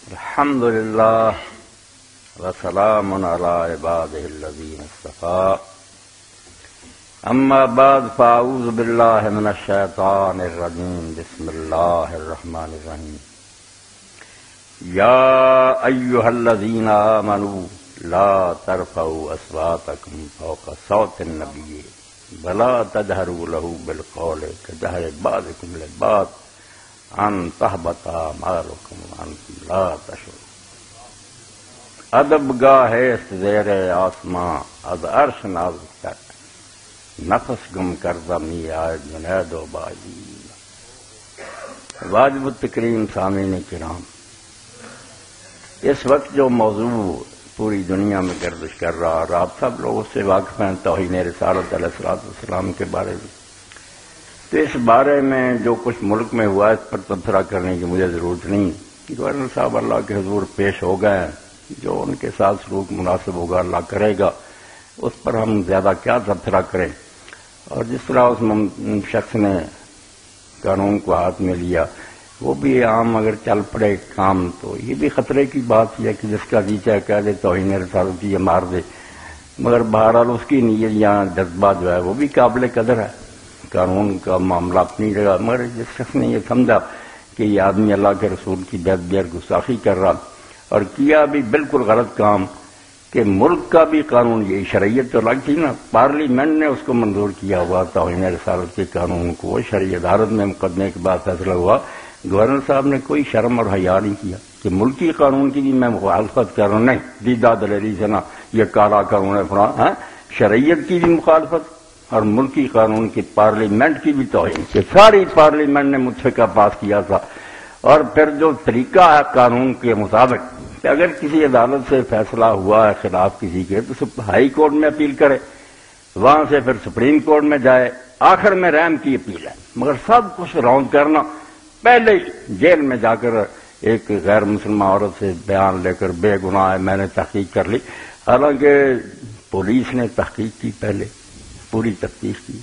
الحمد للہ وسلام علی عبادہ الذین اصطفیٰ اما بعد فاعوذ باللہ من الشیطان الرجیم بسم اللہ الرحمن الرحیم یا ایہا الذین آمنوا لا ترفعوا اصواتکم فوق صوت النبی ولا تجہروا لہ بالقول کجہر بعضکم لبعض ان تحبط اعمالکم وانتم لا تشعرون ادب گاہ است زیر آسماں از عرش نازک تک نفس گم کردہ می آئے جنید و باجی واجب التکریم سامعین کرام، اس وقت جو موضوع پوری دنیا میں گردش کر رہا اور آپ سب لوگ اس سے واقف ہیں توہین رسالت علیہ الصلوۃ والسلام کے بارے میں، تو اس بارے میں جو کچھ ملک میں ہوا اس پر تبصرہ کرنے کی مجھے ضرورت نہیں۔ گورنر صاحب اللہ کے حضور پیش ہو گئے ہیں، جو ان کے ساتھ سلوک مناسب ہوگا اللہ کرے گا، اس پر ہم زیادہ کیا تبصرہ کریں۔ اور جس طرح اس شخص نے قانون کو ہاتھ میں لیا وہ بھی عام اگر چل پڑے کام تو یہ بھی خطرے کی بات ہے کہ جس کا جی چاہے کہہ دے توہین رسالت یہ مار دے، مگر بہرحال اس کی نیت یا جذبہ جو ہے وہ بھی قابل قدر ہے۔ قانون کا معاملہ اپنی جگہ، مگر جس شخص نے یہ سمجھا کہ یہ آدمی اللہ کے رسول کی بے گستاخی کر رہا اور کیا بھی بالکل غلط کام کہ ملک کا بھی قانون یہ شرعیت تو لگ تھی نا، پارلیمنٹ نے اس کو منظور کیا ہوا توہین رسالت کے قانون کو، شرعی عدالت میں مقدمے کے بعد فیصلہ ہوا، گورنر صاحب نے کوئی شرم اور حیا نہیں کیا کہ ملکی قانون کی بھی میں مخالفت کر رہا ہوں، نہیں دیدہ دلیری سے نہ یہ کالا قانون ہے فلاں، شرعیت کی بھی مخالفت اور ملکی قانون کی پارلیمنٹ کی بھی توہین کہ ساری پارلیمنٹ نے متفقہ پاس کیا تھا۔ اور پھر جو طریقہ ہے قانون کے مطابق کہ اگر کسی عدالت سے فیصلہ ہوا ہے خلاف کسی کے تو ہائی کورٹ میں اپیل کرے، وہاں سے پھر سپریم کورٹ میں جائے، آخر میں رحم کی اپیل ہے، مگر سب کچھ راؤنڈ کرنا پہلے جیل میں جا کر ایک غیر مسلمان عورت سے بیان لے کر بے گناہ ہے میں نے تحقیق کر لی، حالانکہ پولیس نے تحقیق کی، پہلے پوری تفتیش کی،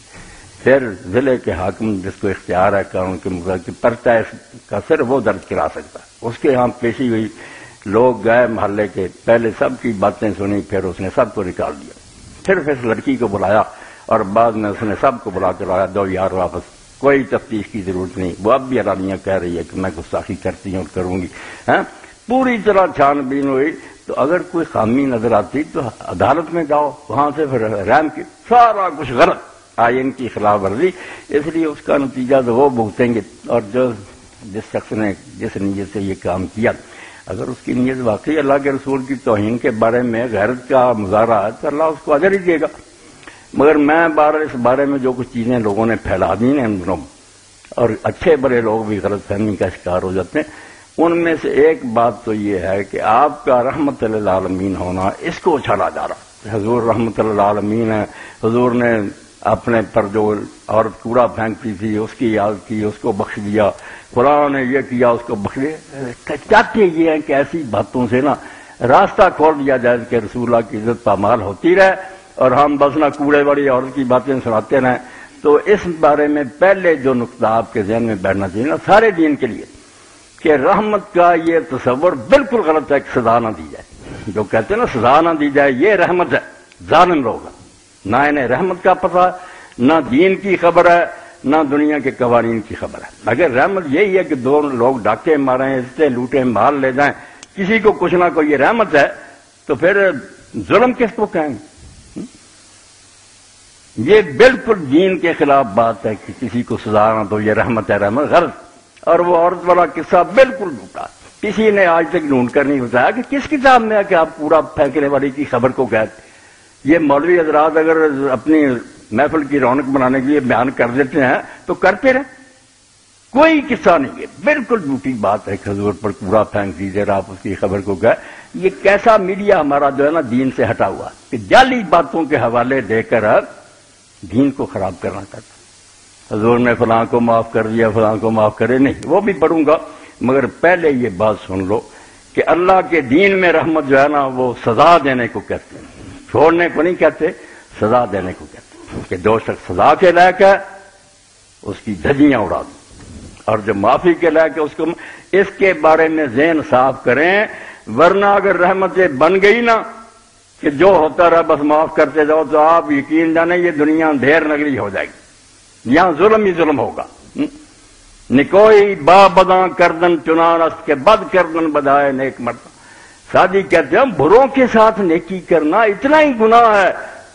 پھر ضلع کے حاکم جس کو اختیار ہے قانون کے مطابق پرچہ کا صرف وہ درج کرا سکتا ہے، اس کے ہاں پیشی ہوئی، لوگ گئے محلے کے، پہلے سب کی باتیں سنی، پھر اس نے سب کو نکال دیا، پھر اس لڑکی کو بلایا اور بعد میں اس نے سب کو بلا کر آیا، دو یار واپس، کوئی تفتیش کی ضرورت نہیں، وہ اب بھی اعلانیہ کہہ رہی ہے کہ میں گستاخی کرتی ہوں اور کروں گی، پوری طرح چھان بین ہوئی۔ تو اگر کوئی خامی نظر آتی تو عدالت میں جاؤ، وہاں سے پھر رحم کی، سارا کچھ غلط، آئین کی خلاف ورزی، اس لیے اس کا نتیجہ تو وہ بھگتیں گے۔ اور جس شخص نے جس نیت سے یہ کام کیا، اگر اس کی نیت واقعی اللہ کے رسول کی توہین کے بارے میں غیرت کا مظاہرہ ہے تو اللہ اس کو اجر ہی دے گا۔ مگر میں اس بارے میں جو کچھ چیزیں لوگوں نے پھیلا دی ہیں ان دنوں، اور اچھے بڑے لوگ بھی غلط فہمی کا شکار ہو جاتے ہیں، ان میں سے ایک بات تو یہ ہے کہ آپ کا رحمت للعالمین ہونا اس کو اچھالا جا رہا۔ حضور رحمت للعالمین ہے، حضور نے اپنے پر جو عورت کوڑا پھینکتی تھی اس کی یاد کی، اس کو بخش دیا، قرآن نے یہ کیا اس کو بخش دیا۔ چاہتے یہ ہیں کہ ایسی باتوں سے نا راستہ کھول دیا جائے کہ رسول اللہ کی عزت پامال ہوتی رہے اور ہم بس نہ کوڑے والی عورت کی باتیں سناتے رہیں۔ تو اس بارے میں پہلے جو نقطہ آپ کے ذہن میں بیٹھنا چاہیے نا سارے دین کے لیے کہ رحمت کا یہ تصور بالکل غلط ہے کہ سزا نہ دی جائے، جو کہتے ہیں نا سزا نہ دی جائے یہ رحمت ہے، ظالم لوگ ہیں، نہ انہیں رحمت کا پتہ، نہ دین کی خبر ہے، نہ دنیا کے قوانین کی خبر ہے۔ اگر رحمت یہی ہے کہ دو لوگ ڈاکے ماریں، عزتیں لوٹیں، مال لے جائیں، کسی کو کچھ نہ کوئی یہ رحمت ہے تو پھر ظلم کس کو کہیں گے؟ یہ بالکل دین کے خلاف بات ہے کہ کسی کو سزا نہ دو یہ رحمت ہے، رحمت غلط۔ اور وہ عورت والا قصہ بالکل جھوٹا، کسی نے آج تک ڈھونڈ کر نہیں بتایا کہ کس کتاب میں ہے کہ آپ پورا پھینکنے والی کی خبر کو کہتے۔ یہ مولوی حضرات اگر اپنی محفل کی رونق بنانے کے لیے بیان کر دیتے ہیں تو کرتے رہیں، کوئی قصہ نہیں ہے، بالکل جھوٹی بات ہے کہ حضور پر پورا پھینک دیجیے آپ اس کی خبر کو کہہ۔ یہ کیسا میڈیا ہمارا جو ہے نا دین سے ہٹا ہوا کہ جعلی باتوں کے حوالے دے کر دین کو خراب کرنا چاہتا۔ حضور نے فلاں کو معاف کر دیا، فلاں کو معاف کرے، نہیں وہ بھی پڑھوں گا، مگر پہلے یہ بات سن لو کہ اللہ کے دین میں رحمت جو ہے نا وہ سزا دینے کو کہتے ہیں، چھوڑنے کو نہیں کہتے، سزا دینے کو کہتے ہیں کہ جو شخص سزا کے لائق ہے اس کی دھجیاں اڑا دو، اور جو معافی کے لائق ہے اس کو اس کے بارے میں ذہن صاف کریں، ورنہ اگر رحمتیں بن گئی نا کہ جو ہوتا رہا بس معاف کرتے جاؤ تو آپ یقین جانیں یہ دنیا اندھیر نگری ہو جائے گی، یہاں ظلم ہی ظلم ہوگا۔ نکوئی با بداں کردن چنان است کے بد کردن بدائے نیک مرد۔ سادی کہتے ہیں بروں کے ساتھ نیکی کرنا اتنا ہی گناہ ہے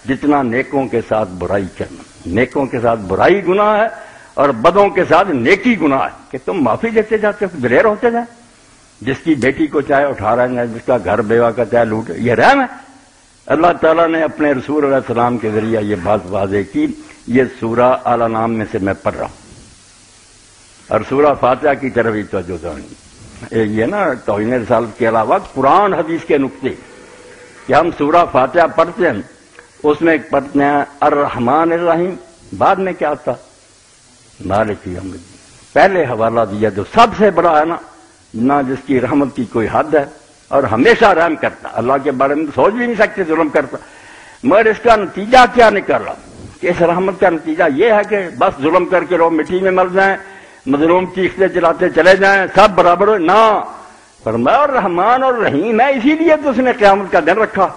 جتنا نیکوں کے ساتھ برائی کرنا۔ نیکوں کے ساتھ برائی گناہ ہے اور بدوں کے ساتھ نیکی گناہ ہے کہ تم معافی دیتے جاتے ہو، دلیر ہوتے جائیں، جس کی بیٹی کو چاہے اٹھا رہے ہیں، جس کا گھر بیوہ کا چاہے لوٹ، یہ رحم ہے۔ اللہ تعالیٰ نے اپنے رسول علیہ السلام کے ذریعہ یہ بات واضح کی۔ یہ سورہ آل نام میں سے میں پڑھ رہا ہوں اور سورہ فاتحہ کی طرف ہی توجہ دیں۔ یہ نا توہین رسالت کے علاوہ قرآن حدیث کے نقطے کہ ہم سورہ فاتحہ پڑھتے ہیں، اس میں پڑھتے ہیں الرحمن الرحیم، بعد میں کیا آتا مالک یوم الدین، پہلے حوالہ دیا جو سب سے بڑا ہے نا، نہ جس کی رحمت کی کوئی حد ہے اور ہمیشہ رحم کرتا، اللہ کے بارے میں سوچ بھی نہیں سکتے ظلم کرتا، مگر اس کا نتیجہ کیا نکلا کہ اس رحمت کا نتیجہ یہ ہے کہ بس ظلم کر کے لوگ مٹی میں مر جائیں، مظلوم چیختے چلاتے چلے جائیں، سب برابر ہو نہ، فرمایا اور رحمان اور رحیم ہے، اسی لیے تو اس نے قیامت کا دن رکھا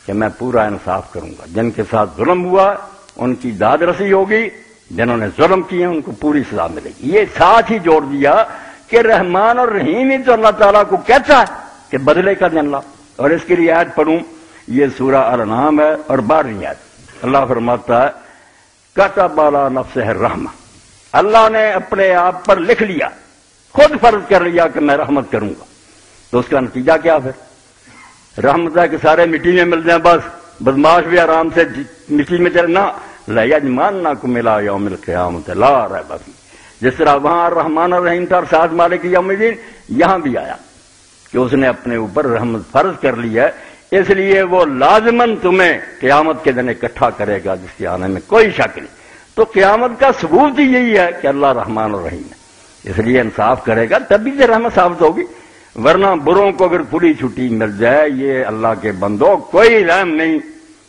کہ میں پورا انصاف کروں گا، جن کے ساتھ ظلم ہوا ان کی داد رسی ہوگی، جنہوں نے ظلم کیے ان کو پوری سزا ملے گی۔ یہ ساتھ ہی جوڑ دیا کہ رحمان اور رحیم ہی تو اللہ تعالیٰ کو کہتا ہے کہ بدلے کا دن لا۔ اور اس کے لیے آیت پڑھوں، یہ سورہ الانعام ہے اور 12ویں آیت، اللہ فرماتا ہے کتب علی نفسہ الرحمہ، اللہ نے اپنے آپ پر لکھ لیا، خود فرض کر لیا کہ میں رحمت کروں گا۔ تو اس کا نتیجہ کیا پھر؟ رحمت ہے کہ سارے مٹی میں مل جائیں، بس بدماش بھی آرام سے مٹی میں چلنا، لَيَجْمَعَنَّكُمْ إِلَىٰ يَوْمِ الْقِيَامَةِ لَا رَيْبَ فِيهِ، جس طرح وہاں الرحمن الرحیم تھا اور ساتھ مالک یوم الدین، یہاں بھی آیا کہ اس نے اپنے اوپر رحمت فرض کر لی ہے، اس لیے وہ لازماً تمہیں قیامت کے دن اکٹھا کرے گا جس کے آنے میں کوئی شک نہیں۔ تو قیامت کا ثبوت ہی یہی ہے کہ اللہ رحمان الرحیم ہے، اس لیے انصاف کرے گا تبھی سے رحمت ثابت ہوگی، ورنہ بروں کو اگر کھلی چھٹی مل جائے، یہ اللہ کے بندوں کوئی رحم نہیں،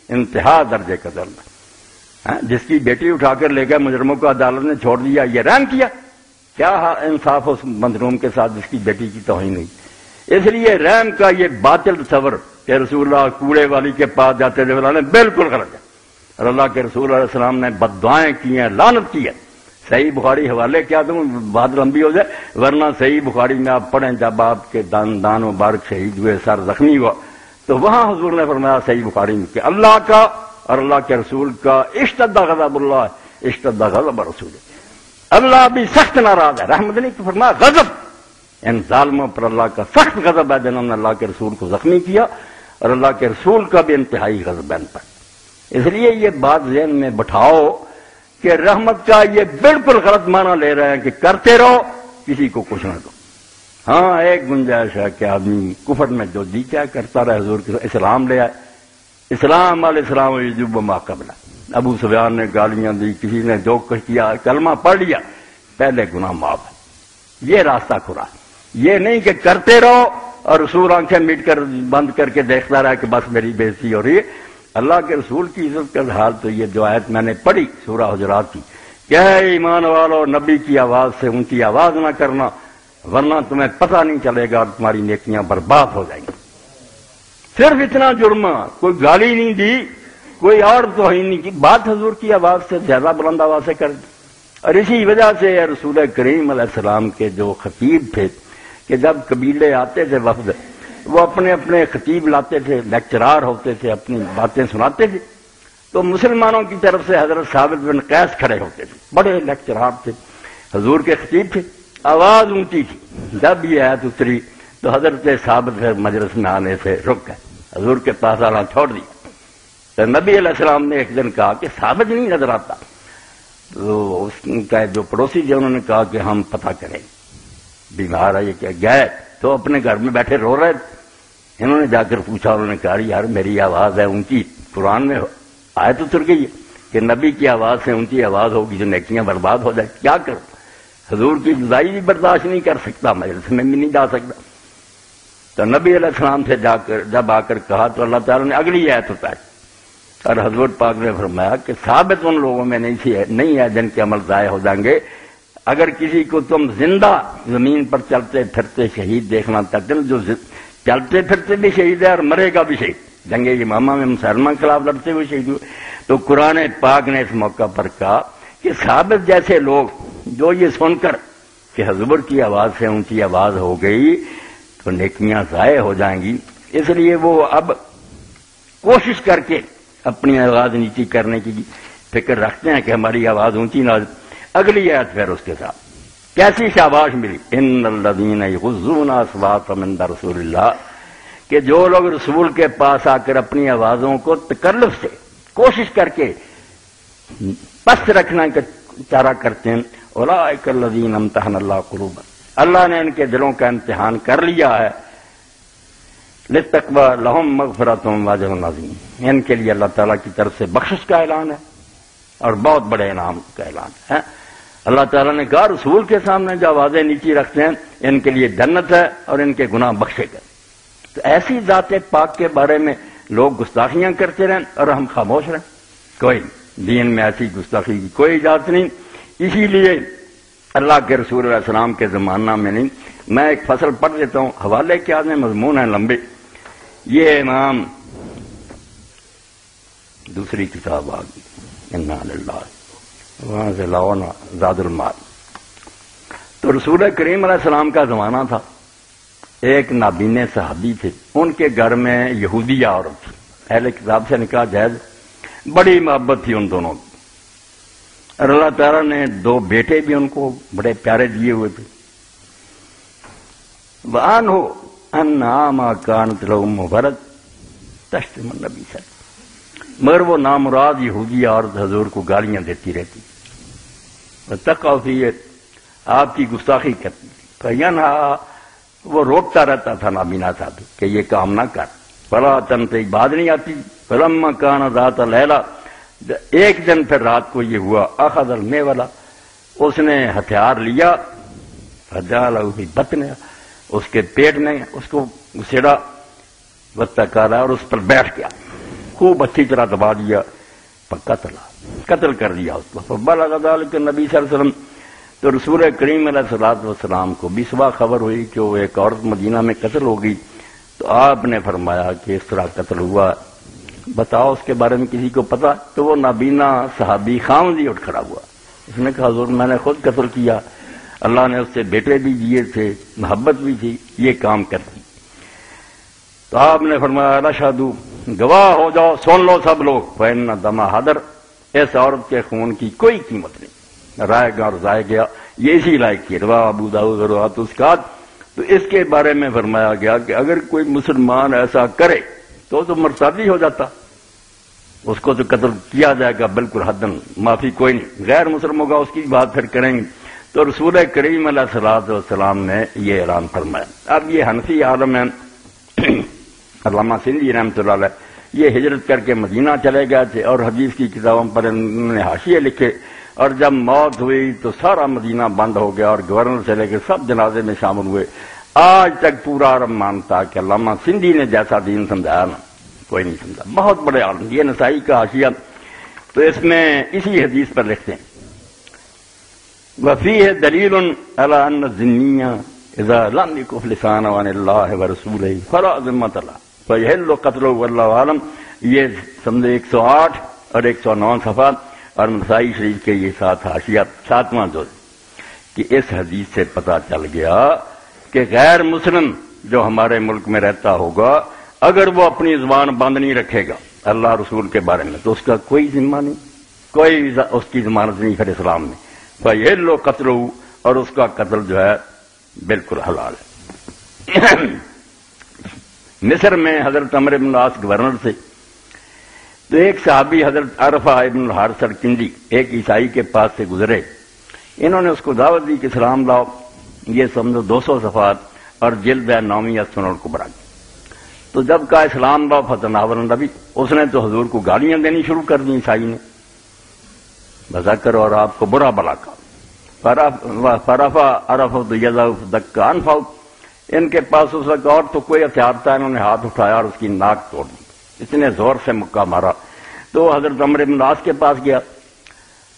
انتہا درجے کا ظلم ہے۔ جس کی بیٹی اٹھا کر لے گئے مجرموں کو عدالت نے چھوڑ دیا، یہ رحم کیا؟ کیا انصاف اس مظلوم کے ساتھ جس کی بیٹی کی توہین ہوئی؟ اس لیے رحم کا یہ باطل تصور کہ رسول اللہ کوڑے والی کے پاس جاتے تھے فلانے، بالکل غلط ہے، اور اللہ کے رسول علیہ السلام نے بددعائیں کی ہیں، لعنت کی ہے۔ صحیح بخاری حوالے کیا دوں، بات لمبی ہو جائے، ورنہ صحیح بخاری میں آپ پڑھیں جب آپ کے دان مبارک شہید ہوئے، سر زخمی ہوا، تو وہاں حضور نے فرمایا صحیح بخاری میں کہ اللہ کا اور اللہ کے رسول کا اشتد غضب اللہ اشتد غضب رسول، اللہ بھی سخت ناراض ہے، رحمت نہیں تو فرمایا غضب، ان ظالموں پر اللہ کا سخت غضب ہے جنہوں نے اللہ کے رسول کو زخمی کیا، اور اللہ کے رسول کا بھی انتہائی غضب ہے ان پر۔ اس لیے یہ بات ذہن میں بٹھاؤ کہ رحمت کا یہ بالکل غلط معنی لے رہے ہیں کہ کرتے رہو کسی کو کچھ نہ دو۔ ہاں ایک گنجائش ہے کہ آدمی کفر میں جو جی کیا کرتا رہے، حضور کے اسلام لے آئے، اسلام علیہ السلام یجب ما قبلہ، ابو سفیان نے گالیاں دی، کسی نے جو کچھ کیا، کلمہ پڑھ لیا، پہلے گناہ معاف ہے، یہ راستہ کھلا۔ یہ نہیں کہ کرتے رہو اور رسول آنکھیں میٹ کر بند کر کے دیکھتا رہا کہ بس میری بےزتی ہو رہی ہے۔ اللہ کے رسول کی عزت کا حال تو یہ جو آیت میں نے پڑھی سورہ حجرات کی کہ اے ایمان والو نبی کی آواز سے اونچی آواز نہ کرنا ورنہ تمہیں پتہ نہیں چلے گا اور تمہاری نیکیاں برباد ہو جائیں گی۔ صرف اتنا جرم، کوئی گالی نہیں دی، کوئی اور توہین نہیں کی، بات حضور کی آواز سے زیادہ بلند آواز سے کر دی۔ اور اسی وجہ سے رسول کریم علیہ السلام کے جو خطیب تھے کہ جب قبیلے آتے تھے وفد، وہ اپنے اپنے خطیب لاتے تھے، لیکچرار ہوتے تھے، اپنی باتیں سناتے تھے، تو مسلمانوں کی طرف سے حضرت ثابت بن قیس کھڑے ہوتے تھے، بڑے لیکچرار تھے، حضور کے خطیب تھے، آواز اونچی تھی، جب یہ آیت اتری تو حضرت ثابت مجلس میں آنے سے رک گئے، حضور کے پاس آنا چھوڑ دیا۔ تو نبی علیہ السلام نے ایک دن کہا کہ ثابت نہیں نظر آتا، تو اس کا جو پڑوسی تھے انہوں نے کہا کہ ہم پتہ کریں، بیمار ہے یہ کہ گئے تو اپنے گھر میں بیٹھے رو رہے تھے، انہوں نے جا کر پوچھا، انہوں نے کہا یار میری آواز ہے اونچی، قرآن میں آیت اتر گئی ہے کہ نبی کی آواز سے اونچی آواز ہوگی جو نیکیاں برباد ہو جائے، کیا کروں؟ حضور کی جدائی بھی برداشت نہیں کر سکتا، مجلس میں بھی نہیں جا سکتا۔ تو نبی علیہ السلام سے جب آ کر کہا تو اللہ تعالیٰ نے اگلی آیت اتاری اور حضرت پاک نے فرمایا کہ ثابت ان لوگوں میں نہیں ہے جن کے عمل ضائع ہو جائیں گے، اگر کسی کو تم زندہ زمین پر چلتے پھرتے شہید دیکھنا چاہتے ہیں، جو چلتے پھرتے بھی شہید ہے اور مرے گا بھی شہید، جنگ یمامہ میں مسلمہ کے خلاف لڑتے ہوئے شہید ہوئے، تو قرآن پاک نے اس موقع پر کہا کہ ثابت جیسے لوگ جو یہ سن کر کہ حضور کی آواز سے اونچی آواز ہو گئی تو نیکیاں ضائع ہو جائیں گی، اس لیے وہ اب کوشش کر کے اپنی آواز نیچی کرنے کی فکر رکھتے ہیں کہ ہماری آواز اونچی نہ ہو۔ اگلی آیت پھر اس کے ساتھ کیسی شاباش ملی، ان الذین یغضون اصواتهم عند رسول اللہ، کہ جو لوگ رسول کے پاس آ کر اپنی آوازوں کو تکلف سے کوشش کر کے پست رکھنا کا چارہ کرتے ہیں، اولئک الذین امتحن اللہ قلوبهم، اللہ نے ان کے دلوں کا امتحان کر لیا ہے، للتقوی لہم مغفرۃ واجر عظیم، ان کے لیے اللہ تعالیٰ کی طرف سے بخشش کا اعلان ہے اور بہت بڑے انعام کا اعلان ہے۔ اللہ تعالیٰ نے کہا رسول کے سامنے جو آوازیں نیچی رکھتے ہیں ان کے لیے جنت ہے اور ان کے گناہ بخشے گئے۔ تو ایسی ذات پاک کے بارے میں لوگ گستاخیاں کرتے رہیں اور ہم خاموش رہیں، کوئی دین میں ایسی گستاخی کی کوئی اجازت نہیں۔ اسی لیے اللہ کے رسول علیہ السلام کے زمانہ میں نہیں، میں ایک فصل پڑھ دیتا ہوں، حوالے کیا میں مضمون ہیں لمبے، یہ امام دوسری کتاب آ گئی انا للہ، وہاں سے لاؤنا زاد المال۔ تو رسول کریم علیہ السلام کا زمانہ تھا، ایک نابینے صحابی تھے، ان کے گھر میں یہودیہ عورت تھی، اہل کتاب سے نکاح جائز، بڑی محبت تھی ان دونوں کی، اور اللہ تعالیٰ نے دو بیٹے بھی ان کو بڑے پیارے دیے ہوئے تھے۔ وَأَنْهُ أَنَّ كَانَتْ لَهُ مُبَرَّةً تَشْتِمُ النَّبِيَّ صلی اللہ علیہ وسلم، مگر وہ نامراد یہودی عورت حضور کو گالیاں دیتی رہتی، وَتَقَعُ فِيهِ، آپ کی گستاخی کرتی تھی، فَيَنْهَا، وہ روکتا رہتا تھا نابینا صاحب کہ یہ کام نہ کر، فَلَا تَنْتَهِ، بات نہیں آتی، فَلَمَّا كَانَ ذَاتَ لَيْلَةٍ، ایک دن پھر رات کو یہ ہوا، اخذ المیولا، اس نے ہتھیار لیا، فجعلہ فی بطنها، اس کے پیٹ میں اس کو گھسیڑا، واتکالا، اور اس پر بیٹھ گیا، خوب اچھی طرح دبا دیا، قتل کر دیا اس کو۔ فبلغ ذلک النبی صلی اللہ علیہ وسلم، تو رسول کریم علیہ الصلوۃ والسلام کو بھی صبح خبر ہوئی کہ وہ ایک عورت مدینہ میں قتل ہو گئی، تو آپ نے فرمایا کہ اس طرح قتل ہوا، بتاؤ اس کے بارے میں کسی کو پتا؟ تو وہ نابینا صحابی خامدی اٹھ کھڑا ہوا، اس نے کہا حضور میں نے خود قتل کیا، اللہ نے اس سے بیٹے بھی دیے تھے، محبت بھی تھی، یہ کام کرتی۔ تو آپ نے فرمایا رشہدو، گواہ ہو جاؤ، سن لو سب لوگ، فإن دم حدر، اس عورت کے خون کی کوئی قیمت نہیں، رائے گا اور ضائع گیا، یہ اسی لائق کی، رواہ ابو داؤد اور روایت اسکات۔ تو اس کے بارے میں فرمایا گیا کہ اگر کوئی مسلمان ایسا کرے تو مرتدی ہو جاتا، اس کو تو قتل کیا جائے گا بالکل حدن، معافی کوئی نہیں، غیر مسلم ہوگا اس کی بات پھر کریں گے۔ تو رسول کریم علیہ الصلوۃ والسلام نے یہ اعلان فرمایا۔ اب یہ حنفی عالم ہیں، علامہ سندھی رحمۃ اللہ علیہ، یہ ہجرت کر کے مدینہ چلے گئے تھے اور حدیث کی کتابوں پر انہوں نے حاشیے لکھے، اور جب موت ہوئی تو سارا مدینہ بند ہو گیا اور گورنر سے لے کے سب جنازے میں شامل ہوئے۔ آج تک پورا عرب مانتا کہ علامہ سندھی نے جیسا دین سمجھایا نا کوئی نہیں سمجھا، بہت بڑے عالم، یہ نسائی کا حاشیہ۔ تو اس میں اسی حدیث پر لکھتے ہیں وفیہ دلیل علی ان الذمیہ اذا لم یکف لسانہ عن اللہ ورسولہ فلا ذمۃ لہ فیحل قتلہ واللہ عالم۔ یہ سمجھے 108 اور 109 صفحات، اور نسائی شریف کے یہ 7 حاشیہ، 7واں جز، کہ اس حدیث سے پتہ چل گیا کہ غیر مسلم جو ہمارے ملک میں رہتا ہوگا اگر وہ اپنی زبان بند نہیں رکھے گا اللہ رسول کے بارے میں تو اس کا کوئی ذمہ نہیں، کوئی اس کی ضمانت نہیں پھر اسلام میں، فیحل قتلہ، اور اس کا قتل جو ہے بالکل حلال ہے۔ مصر میں حضرت عمرو بن العاص گورنر تھے، تو ایک صحابی حضرت عرفہ ابن الحارث الکندی ایک عیسائی کے پاس سے گزرے، انہوں نے اس کو دعوت دی کہ سلام لاؤ، یہ سمجھو 200 صفحات اور جلد ہے 9ویں سنن الکبریٰ۔ تو جب کہا اسلام لاؤ فتناول النبی، اس نے تو حضور کو گالیاں دینی شروع کر دی عیسائی نے، بذکر، اور آپ کو برا بلا کہا، فرفع عرفہ یدہ دکا انفہ، ان کے پاس اس وقت اور تو کوئی ہتھیار تھا، انہوں نے ہاتھ اٹھایا اور اس کی ناک توڑ دی، اتنے زور سے مکہ مارا۔ تو حضرت عمرو بن العاص کے پاس گیا،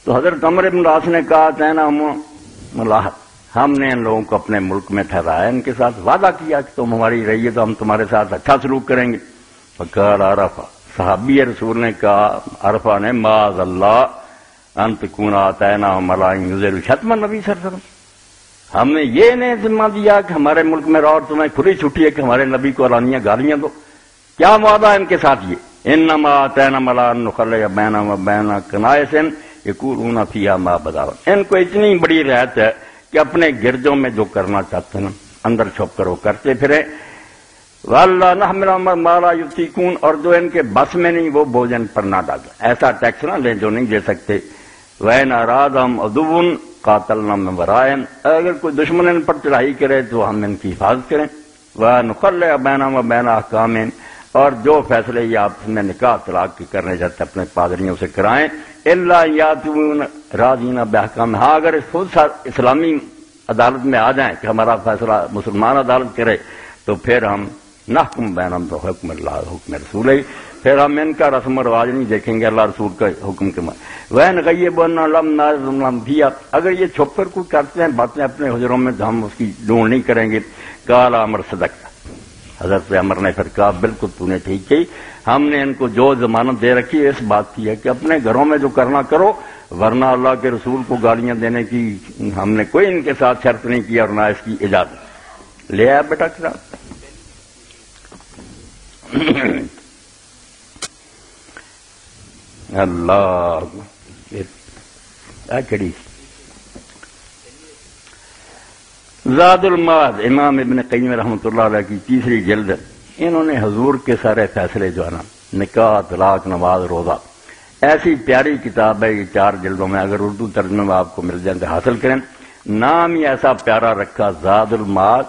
تو حضرت عمرو بن العاص نے کہا تینا ملاحت، ہم نے ان لوگوں کو اپنے ملک میں ٹھہرایا، ان کے ساتھ وعدہ کیا کہ تم ہماری رہیے تو ہم تمہارے ساتھ اچھا سلوک کریں گے۔ فقال عرفہ، صحابی رسول نے کہا، عرفہ نے، معاذ اللہ ان تکون آتینا ملائن یذل شتم النبی صلی اللہ علیہ وسلم، ہم نے یہ نہیں ذمہ دیا کہ ہمارے ملک میں رہو اور تمہیں کھلی چھٹی ہے کہ ہمارے نبی کو علانیہ گالیاں دو۔ کیا وعدہ ان کے ساتھ یہ، انما آتینا ملائن نخلع بینہم وبین کنائس یقولون فیہا ما بدا، ان کو اتنی بڑی رعایت ہے کہ اپنے گرجوں میں جو کرنا چاہتے ہیں اندر چھپ کر وہ کرتے پھریں۔ وَاللَّا نَحْمِلَ مَا لَا يُطِيقُونَ، اور جو ان کے بس میں نہیں وہ بوجھ ان پر نہ ڈالیں، ایسا ٹیکس نہ لیں جو نہیں دے سکتے۔ وَإِنْ أَرَادَهُمْ عَدُوٌّ قَاتَلْنَا مِنْ وَرَائِهِمْ، اگر کوئی دشمن ان پر چڑھائی کرے تو ہم ان کی حفاظت کریں۔ وَنُخَلِّعُ بَيْنَهُمْ وَبَيْنَ أَحْكَامِهِمْ، اور جو فیصلے یہ آپس میں نکاح طلاق کے کرنے جاتے اپنے پادریوں سے کرائیں۔ إِلَّا يَأْتُونَ رَاضِينَ بِأَحْكَامِهَا، ہاں اگر خود اسلامی عدالت میں آ جائیں کہ ہمارا فیصلہ مسلمان عدالت کرے تو پھر ہم نحکم بینہم بحکم اللہ حکم رسول، پھر ہم ان کا رسم و رواج نہیں دیکھیں گے، اللہ رسول کا حکم کے مطابق۔ وَإِنْ غَيَّبُونَ لَمْ نَعْلَمْ لَمْ فِيهَا، اگر یہ چھپ کر کوئی کرتے ہیں باتیں اپنے حجروں میں تو ہم اس کی ڈھونڈ نہیں کریں گے۔ قال عمر صدقت، حضرت عمر نے پھر کہا بالکل تو نے ٹھیک کی، ہم نے ان کو جو ضمانت دے رکھی ہے اس بات کی ہے کہ اپنے گھروں میں جو کرنا کرو، ورنہ اللہ کے رسول کو گالیاں دینے کی ہم نے کوئی ان کے ساتھ شرط نہیں کیا اور نہ اس کی اجازت۔ لے آیا بیٹا کتاب۔ اللہ کڑی زاد المعاد، امام ابن قیم رحمۃ اللہ علیہ کی تیسری جلد، انہوں نے حضور کے سارے فیصلے جو ہے نا، نکاح، طلاق، نماز، روزہ، ایسی پیاری کتاب ہے یہ 4 جلدوں میں، اگر اردو ترجمے میں آپ کو مل جائیں تو حاصل کریں۔ نام ہی ایسا پیارا رکھا، زاد المعاد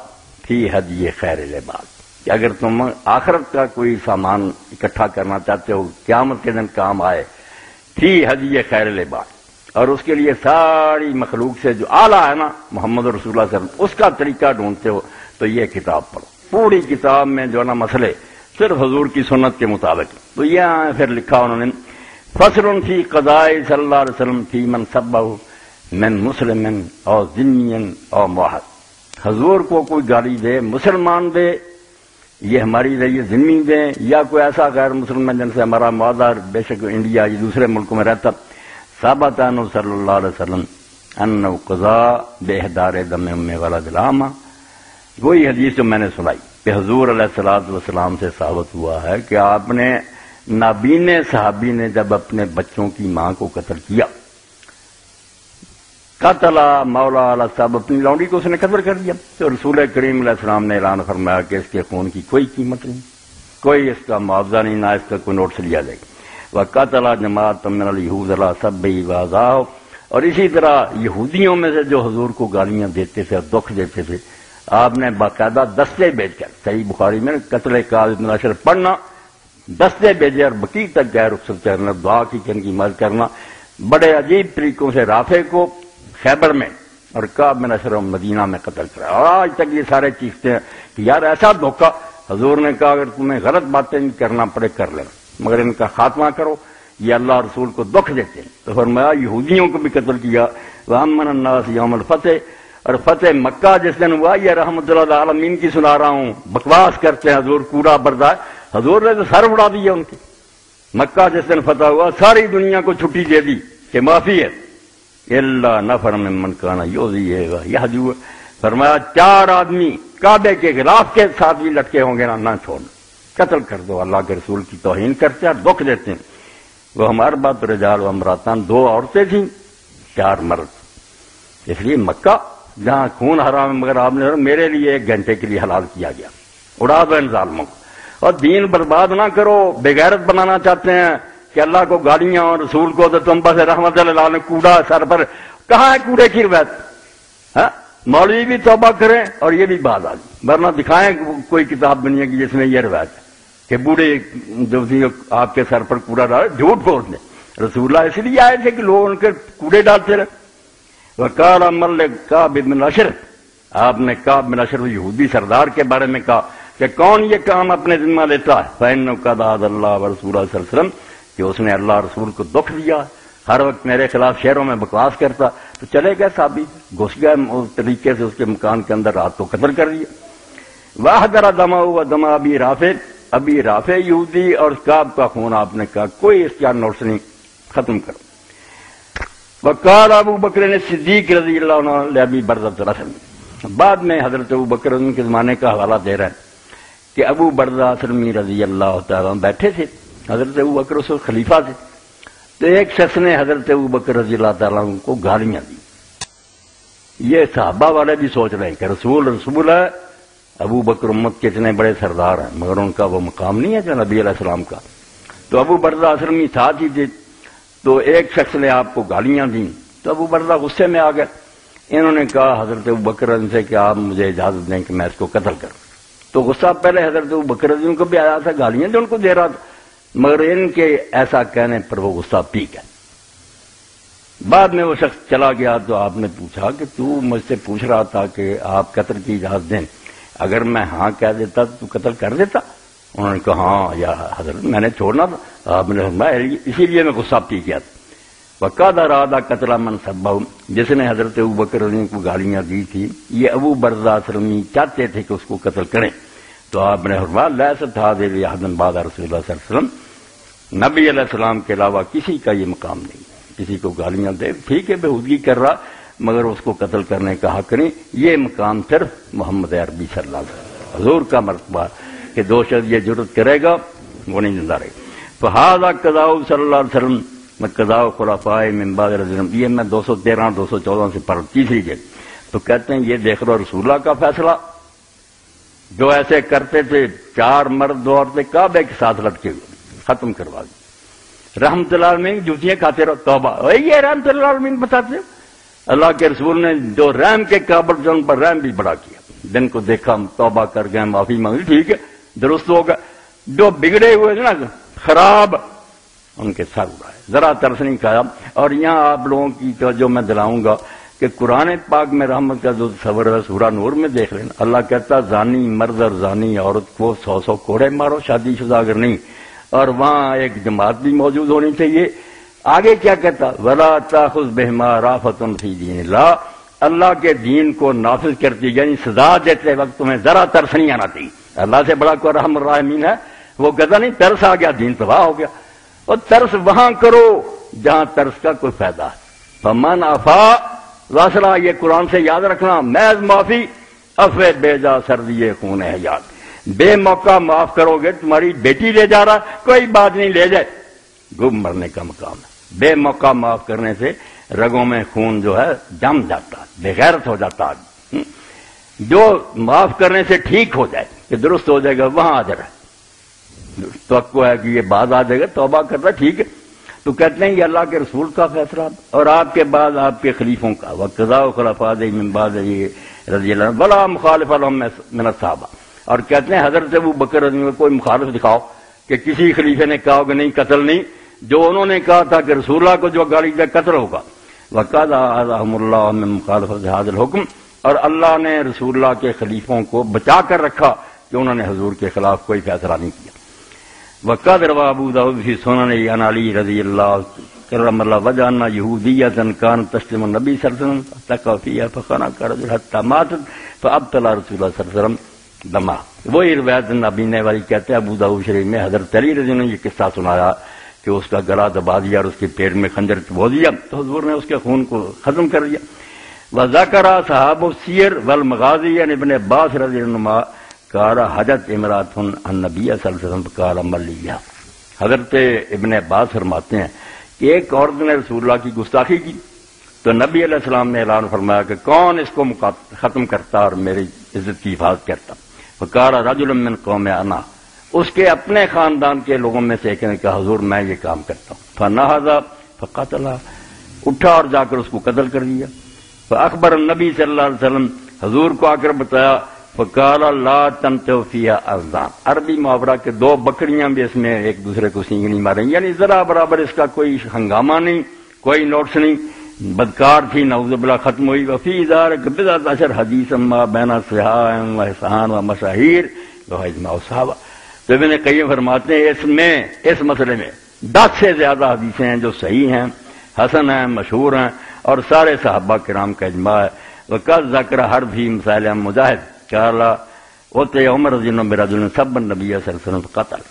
فی ہدی خیر العباد، کہ اگر تم آخرت کا کوئی سامان اکٹھا کرنا چاہتے ہو قیامت کے دن کام آئے، فی ہدی خیر العباد، اور اس کے لیے ساری مخلوق سے جو اعلیٰ ہے نا محمد رسول اللہ صلی اللہ علیہ وسلم، اس کا طریقہ ڈھونڈتے ہو تو یہ کتاب پڑھو۔ پوری کتاب میں جو ہے نا مسئلے صرف حضور کی سنت کے مطابق، تو یہ پھر لکھا انہوں نے، فصل فی قضاء صلی اللہ علیہ وسلم فی من سبہ من مسلم اور ذمی اور موحد، حضور کو کوئی گالی دے، مسلمان دے، یہ ہماری رہی ذمی دے، یا کوئی ایسا غیر مسلم جن سے ہمارا معاہدہ، بے شک انڈیا یا دوسرے ملکوں میں رہتا، ثابت عنہ صلی اللہ علیہ وسلم انہ قضاء بإحضار دم ام ولد العامہ، وہی حدیث جو میں نے سنائی کہ حضور علیہ الصلوۃ والسلام سے ثابت ہوا ہے کہ آپ نے نابین صحابی نے جب اپنے بچوں کی ماں کو قتل کیا، قتل مولا علیہ صاحب، اپنی لونڈی کو اس نے قتل کر دیا، تو رسول کریم علیہ السلام نے اعلان فرمایا کہ اس کے خون کی کوئی قیمت نہیں، کوئی اس کا معاوضہ نہیں، نہ اس کا کوئی نوٹس لیا جائے گا۔ وقتل جماعت من اليہود علی سبہ واذاہ، اور اسی طرح یہودیوں میں سے جو حضور کو گالیاں دیتے تھے اور دکھ دیتے تھے، آپ نے باقاعدہ دستے بھیج کر، صحیح بخاری میں قتل کعب بن اشرف پڑھنا، دستے بھیجے اور بقیع تک گئے رخصت کرنا، دعا کی کہ ان کی مدد کرنا، بڑے عجیب طریقوں سے رافع کو خیبر میں اور کعب بن اشرف مدینہ میں قتل کرا، اور آج تک یہ سارے چیختے ہیں کہ یار ایسا دھوکہ، حضور نے کہا اگر تمہیں غلط باتیں کرنا پڑے کر لینا، مگر ان کا خاتمہ کرو، یہ اللہ رسول کو دکھ دیتے ہیں۔ تو فرمایا یہودیوں کو بھی قتل کیا۔ وَأَمَّنَ النَّاسِ یوم الفتح، اور فتح مکہ جس دن ہوا، یہ رحمت اللہ العالمین کی سنا رہا ہوں، بکواس کرتے ہیں حضور کوڑا بردار، حضور نے تو سر اڑا دیا ان کے۔ مکہ جس دن فتح ہوا ساری دنیا کو چھٹی دے دی کہ معافی ہے، الا نفر ممن کان یؤذی یہجو، فرمایا 4 آدمی کعبے کے غلاف کے ساتھ بھی لٹکے ہوں گے نہ چھوڑنا، قتل کر دو، اللہ کے رسول کی توہین کرتے ہیں اور دکھ دیتے ہیں۔ وہ ہمارے بات رجال و امراتان، 2 عورتیں تھیں 4 مرد، اس لیے مکہ جہاں خون حرام ہے مگر آپ نے میرے لیے 1 گھنٹے کے لیے حلال کیا گیا، اڑا دو ان ظالموں کو، اور دین برباد نہ کرو، بے غیرت بنانا چاہتے ہیں کہ اللہ کو گالیاں اور رسول کو تو تم بس رحمت اللہ نے کوڑا سر پر، کہاں ہے کوڑے کی روایت؟ مولوی بھی توبہ کریں اور یہ بھی بات آ جائے، ورنہ دکھائیں کوئی کتاب دنیا کی جس میں یہ روایت ہے کہ بوڑھے جو آپ کے سر پر کوڑا ڈالے، جھوٹ بول دیں۔ رسول اللہ اس لیے آئے تھے کہ لوگ ان کے کوڑے ڈالتے رہے۔ وقال عمر کعب بن اشرف، آپ نے کعب بن اشرف یہودی سردار کے بارے میں کہا کہ کون یہ کام اپنے ذمہ لیتا ہے، فإنه قد آذى اللہ ورسولہ صلی اللہ علیہ وسلم، کہ اس نے اللہ رسول کو دکھ دیا، ہر وقت میرے خلاف شہروں میں بکواس کرتا، تو چلے گئے صحابی، گھس گئے اس طریقے سے اس کے مکان کے اندر، رات کو قتل کر دیا۔ واحدر دما و دما ابی رافع یہودی اور کعب کا خون آپ نے کہا کوئی اس کا نوٹس نہیں، ختم کرو۔ وقال ابو بکر نے صدیق رضی اللہ عنہ لابی برزۃ الاسلمی، بعد میں حضرت ابو بکر ان کے زمانے کا حوالہ دے رہے ہیں کہ ابو برزہ اسلمی رضی اللہ تعالیٰ بیٹھے تھے، حضرت ابو بکر اس وقت خلیفہ تھے، تو ایک شخص نے حضرت ابو بکر رضی اللہ تعالیٰ کو گالیاں دی۔ یہ صحابہ والے بھی سوچ رہے ہیں کہ رسول ہے، ابو بکر امت کے اتنے بڑے سردار ہیں، مگر ان کا وہ مقام نہیں ہے جو نبی علیہ السلام کا۔ تو ابو برزہ اسلمی ساتھ ہی تھے، تو ایک شخص نے آپ کو گالیاں دیں، تو ابو برزہ غصے میں آ گئے۔ انہوں نے کہا حضرت ابو بکر ان سے کہ آپ مجھے اجازت دیں کہ میں اس کو قتل کروں۔ تو غصہ پہلے حضرت ابو بکر ان کو بھی آیا تھا، گالیاں جو ان کو دے رہا تھا، مگر ان کے ایسا کہنے پر وہ غصہ پی گیا۔ بعد میں وہ شخص چلا گیا تو آپ نے پوچھا کہ تو مجھ سے پوچھ رہا تھا کہ آپ قتل کی اجازت دیں، اگر میں ہاں کہہ دیتا تو قتل کر دیتا؟ انہوں نے کہا ہاں یا حضرت میں نے چھوڑنا تھا، آپ نے فرمایا اسی لیے میں غصہ پی گیا تھا۔ وقاد ارادہ قتل من سبہ، جس نے حضرت ابو بکر کو گالیاں دی تھی یہ ابو برزہ اسلمی چاہتے تھے کہ اس کو قتل کریں، تو آپ نے فرمایا لیست هذه احد بعد رسول اللہ صلی اللہ علیہ وسلم، نبی علیہ السلام کے علاوہ کسی کا یہ مقام نہیں، کسی کو گالیاں دے ٹھیک ہے بےہودگی کر رہا مگر اس کو قتل کرنے کا حق نہیں، یہ مقام صرف محمد عربی صلی اللہ علیہ وسلم حضور کا مرتبہ کہ دو شخص یہ جرت کرے گا وہ نہیں زندہ رہے۔ فہذا قضاء صلی اللہ علیہ وسلم میں قضاء خلفاء من بعد رضی اللہ، یہ میں 213 214 سے پڑھ تیسری جلد، تو کہتے ہیں یہ دیکھ لو رسول اللہ کا فیصلہ، جو ایسے کرتے تھے 4 مرد عورتیں کعبے کے ساتھ لٹکے ہوئے، ختم کروا دی۔ رحمت اللہ عالمین جوتیاں کھاتے رہو، توبہ، یہ رحمت اللہ عالمین بتاتے ہو؟ اللہ کے رسول نے جو رحم کے قابل جو ان پر رحم بھی بڑا کیا، دن کو دیکھا ہم توبہ کر گئے، معافی مانگی، ٹھیک ہے درست ہوگا، جو بگڑے ہوئے نا خراب ان کے سر اڑائے، ذرا ترس نہیں کھایا۔ اور یہاں آپ لوگوں کی توجہ میں دلاؤں گا کہ قرآن پاک میں رحمت کا جو تصور ہے سورہ نور میں دیکھ لینا، اللہ کہتا زانی مرد اور زانی عورت کو 100 کوڑے مارو شادی شدہ اگر نہیں، اور وہاں ایک جماعت بھی موجود ہونی چاہیے۔ آگے کیا کہتا ولا تاخذ بہما رافۃ فی دین اللہ، اللہ کے دین کو نافذ کرتی یعنی سزا دیتے وقت تمہیں ذرا ترس نہیں آنا چاہیے۔ اللہ سے بڑا کوئی رحم الرحمین ہے؟ وہ کہتا نہیں ترس آ گیا دین تباہ ہو گیا، اور ترس وہاں کرو جہاں ترس کا کوئی فائدہ ہے۔ فمن عفا واصلح، یہ قرآن سے یاد رکھنا، محض معافی عفو بیجا سردی خون حیات، بے موقع معاف کرو گے، تمہاری بیٹی لے جا رہا کوئی بات نہیں لے جائے، گم مرنے کا مقام ہے۔ بے موقع معاف کرنے سے رگوں میں خون جو ہے جم جاتا ہے، بے غیرت ہو جاتا ہے۔ جو معاف کرنے سے ٹھیک ہو جائے کہ درست ہو جائے گا وہاں آ جائے، توقع ہے کہ یہ بعد آ جائے گا، توبہ کرتا ہے، ٹھیک ہے۔ تو کہتے ہیں یہ اللہ کے رسول کا فیصلہ اور آپ کے بعد آپ کے خلیفوں کا، وقضاء خلفاء من بعد رضی اللہ عنہ ولا مخالف لهم من الصحابہ، اور کہتے ہیں حضرت ابو بکر رضی اللہ عنہ کوئی مخالف دکھاؤ کہ کسی خلیفے نے کہا کہ نہیں قتل نہیں، جو انہوں نے کہا تھا کہ رسول اللہ کو جو گالی دے قتل ہوگا، وقد اعاذهم اللہ من مخالفت هذا الحکم، اور اللہ نے رسول اللہ کے خلیفوں کو بچا کر رکھا کہ انہوں نے حضور کے خلاف کوئی فیصلہ نہیں کیا۔ وقد روى ابو داود فی سنن عن علی رضی اللہ کرم اللہ وجہ ان یہودیۃ كانت تشتم النبی صلی اللہ علیہ وسلم تقع فیها فخنا رجل حتى ماتت فابتلى رسول اللہ صلی اللہ علیہ وسلم دما، وہی روایت نبینے والی کہتے ہیں ابو داؤد شریف میں حضرت علی رضی اللہ عنہ نے یہ قصہ سنایا کہ اس کا گلا دبا دیا اور اس کے پیٹ میں خنجر چبو دیا تو حضور نے اس کے خون کو ختم کر دیا۔ وذکر اصحاب السیر والمغازی عن ابن عباس رضی اللہ عنہ قال حجت امرات النبی صلی اللہ علیہ وسلم قال ملیہ، حضرت ابن عباس فرماتے ہیں کہ ایک عورت نے رسول اللہ کی گستاخی کی تو نبی علیہ السلام نے اعلان فرمایا کہ کون اس کو ختم کرتا اور میری عزت کی حفاظت کرتا، فقال رجل من قوم انا، اس کے اپنے خاندان کے لوگوں میں سے ایک نے کہا حضور میں یہ کام کرتا ہوں، فنہض فقتل، اٹھا اور جا کر اس کو قتل کر دیا۔ فاخبر النبی صلی اللہ علیہ وسلم، حضور کو آ کر بتایا، فقال لا تنتهوا فيها اذان، عربی محاورہ کے 2 بکریاں بھی اس میں ایک دوسرے کو سینگ نہیں ماریں، یعنی ذرا برابر اس کا کوئی ہنگامہ نہیں، کوئی نوٹس نہیں، بدکار تھی نعوذ باللہ، ختم ہوئی۔ وفی ذلک بضعۃ عشر حدیث ما بین صحاح و احسان و مشاہیر و اجماع الصحابہ، تو ابن قیم فرماتے ہیں اس مسئلے میں 10 سے زیادہ حدیثیں ہیں جو صحیح ہیں، حسن ہیں، مشہور ہیں، اور سارے صحابہ کرام کا اجماع ہے۔ وقت ذکر ہر بھی مسائل مجاہد کالا ہوتے عمر رضی اللہ عنہ سب نبی صلی اللہ علیہ وسلم قتل۔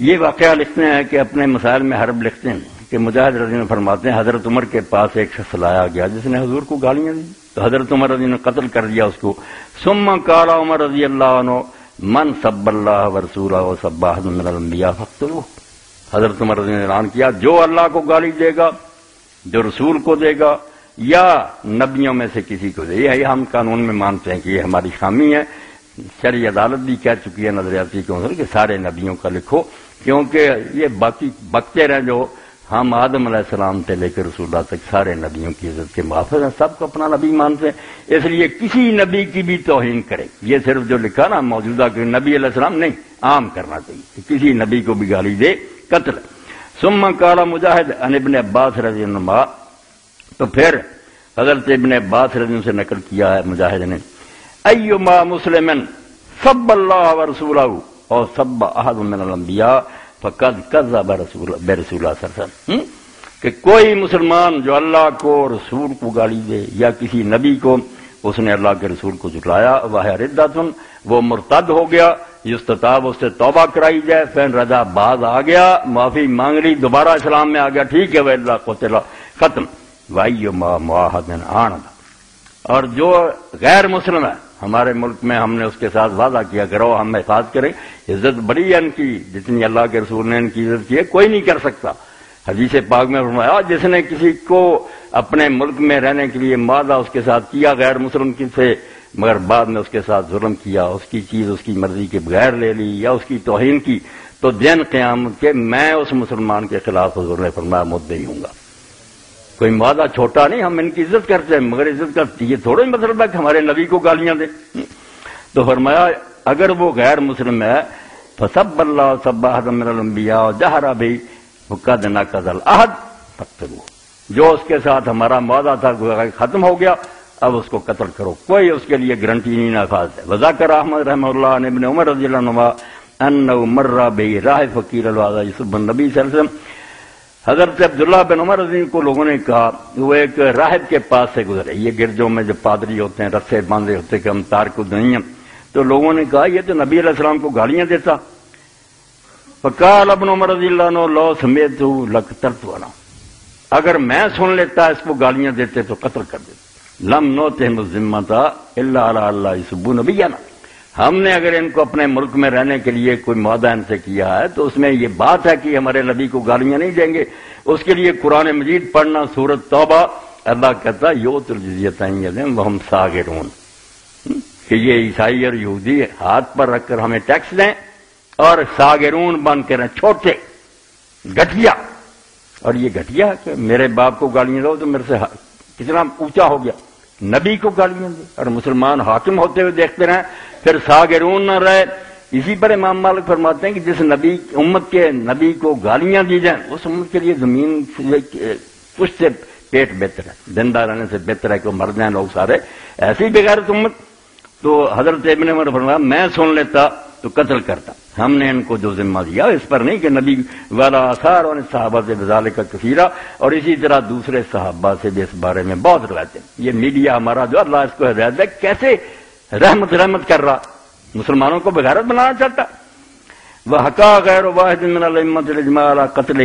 یہ واقعہ لکھتے ہیں کہ اپنے مسائل میں حرب لکھتے ہیں کہ مجاہد رضی اللہ فرماتے ہیں حضرت عمر کے پاس ایک شخص لایا گیا جس نے حضور کو گالیاں دی، تو حضرت عمر رضی اللہ قتل کر دیا اس کو۔ ثم قال عمر رضی اللہ عنہ من سب اللہ ورسولہ وسب احد من الانبیاء فاقتلوہ۔ حضرت عمر رضی اللہ عنہ کیا جو اللہ کو گالی دے گا، جو رسول کو دے گا، یا نبیوں میں سے کسی کو دے، یہ ہم قانون میں مانتے ہیں کہ یہ ہماری خامی ہے۔ شرعی عدالت بھی کہہ چکی ہے نظریاتی کونسل کہ سارے نبیوں کا لکھو، کیونکہ یہ باقی بکتے رہے جو ہم آدم علیہ السلام سے لے کر رسول اللہ تک سارے نبیوں کی عزت کے محافظ ہیں، سب کو اپنا نبی مانتے ہیں، اس لیے کسی نبی کی بھی توہین کرے۔ یہ صرف جو لکھا نا موجودہ کہ نبی علیہ السلام نہیں، عام کرنا چاہیے کہ کسی نبی کو بھی گالی دے قتل۔ ثم قال مجاہد عن ابن عباس رضی اللہ عنہ، تو پھر حضرت ابن عباس رضی اللہ سے نقل کیا ہے مجاہد نے، ایما مسلم سب اللہ ورسولہ اور سب احد من الانبیاء فقد کذب برسول اللہ صلی اللہ علیہ وسلم، کہ کوئی مسلمان جو اللہ کو رسول کو گالی دے یا کسی نبی کو، اس نے اللہ کے رسول کو جھٹلایا، وہ ردۃ، وہ مرتد ہو گیا، یستتاب اس سے توبہ کرائی جائے، فین رضا باز آ گیا، معافی مانگ لی، دوبارہ اسلام میں آ گیا، ٹھیک ہے، وہ اللہ قتل ختم۔ وَأَيُّمَا مُعَاهَدٍ عَانَدَ، اور جو غیر مسلم ہے ہمارے ملک میں ہم نے اس کے ساتھ وعدہ کیا کرو ہم احساس کریں، عزت بڑی ہے ان کی، جتنی اللہ کے رسول نے ان کی عزت کی ہے کوئی نہیں کر سکتا۔ حدیث پاک میں فرمایا جس نے کسی کو اپنے ملک میں رہنے کے لیے معاہدہ اس کے ساتھ کیا غیر مسلم کی سے، مگر بعد میں اس کے ساتھ ظلم کیا، اس کی چیز اس کی مرضی کے بغیر لے لی یا اس کی توہین کی، تو دن قیامت کے میں اس مسلمان کے خلاف حضور نے فرمایا مدعی ہوں گا۔ کوئی معاہدہ چھوٹا نہیں، ہم ان کی عزت کرتے ہیں، مگر عزت کرتی یہ تھوڑا ہی مطلب ہے کہ ہمارے نبی کو گالیاں دیں۔ تو فرمایا اگر وہ غیر مسلم ہے فسب اللہ سب احد من الانبیاء جہرا بھی فقد نقض العہد فاقتلوہ، جو اس کے ساتھ ہمارا معاہدہ تھا ختم ہو گیا، اب اس کو قتل کرو، کوئی اس کے لیے گارنٹی نہیں نافذ ہے۔ وذکر احمد رحمہ اللہ نے ابن عمر رضی اللہ عنہ انه مر براہ فقیر الوضع یسب النبی صلی اللہ علیہ وسلم، حضرت عبداللہ بن عمر رضی اللہ عنہ کو لوگوں نے کہا وہ ایک راہب کے پاس سے گزرے، یہ گرجوں میں جو پادری ہوتے ہیں رسے باندھے ہوتے کہ ہم تارک الدنیا، تو لوگوں نے کہا یہ تو نبی علیہ السلام کو گالیاں دیتا۔ فقال ابن عمر رضی اللہ عنہ لو سمیتہ لقتلتہ، اگر میں سن لیتا اس کو گالیاں دیتے تو قتل کر دیتے۔ لم نؤتہم الذمۃ الا علی اللہ یسبوا نبینا، ہم نے اگر ان کو اپنے ملک میں رہنے کے لیے کوئی معاہدہ ان سے کیا ہے تو اس میں یہ بات ہے کہ ہمارے نبی کو گالیاں نہیں دیں گے، اس کے لیے قرآن مجید پڑھنا، سورۃ توبہ، اللہ کہتا یؤتی الجزیۃ عن یدٍ وہم صاغرون، کہ یہ عیسائی اور یہودی ہاتھ پر رکھ کر ہمیں ٹیکس دیں اور صاغرون بن کے رہیں، چھوٹے گھٹیا، اور یہ گھٹیا کہ میرے باپ کو گالیاں دو تو میرے سے کتنا اونچا ہو گیا، نبی کو گالیاں دے، اور مسلمان حاکم ہوتے ہوئے دیکھتے رہیں، پھر صاغرون نہ رہے۔ اسی پر امام مالک فرماتے ہیں کہ جس نبی امت کے نبی کو گالیاں دی جائیں اس امت کے لیے زمین کچھ سے پیٹ بہتر ہے، زندہ رہنے سے بہتر ہے کہ وہ مر جائیں لوگ سارے، ایسی بغیرت امت۔ تو حضرت ابن عمر فرمایا میں سن لیتا تو قتل کرتا، ہم نے ان کو جو ذمہ دیا اس پر نہیں کہ نبی والا آثار اور صحابہ سے بذالک کثیرہ، اور اسی طرح دوسرے صحابہ سے بھی اس بارے میں بہت روایتیں۔ یہ میڈیا ہمارا جو اللہ اس کو ہدایت دے کیسے رحمت کر رہا، مسلمانوں کو بغیرت بنانا چاہتا۔ وحکا غیر واحد من الائمۃ الاجماع علی قتلہ،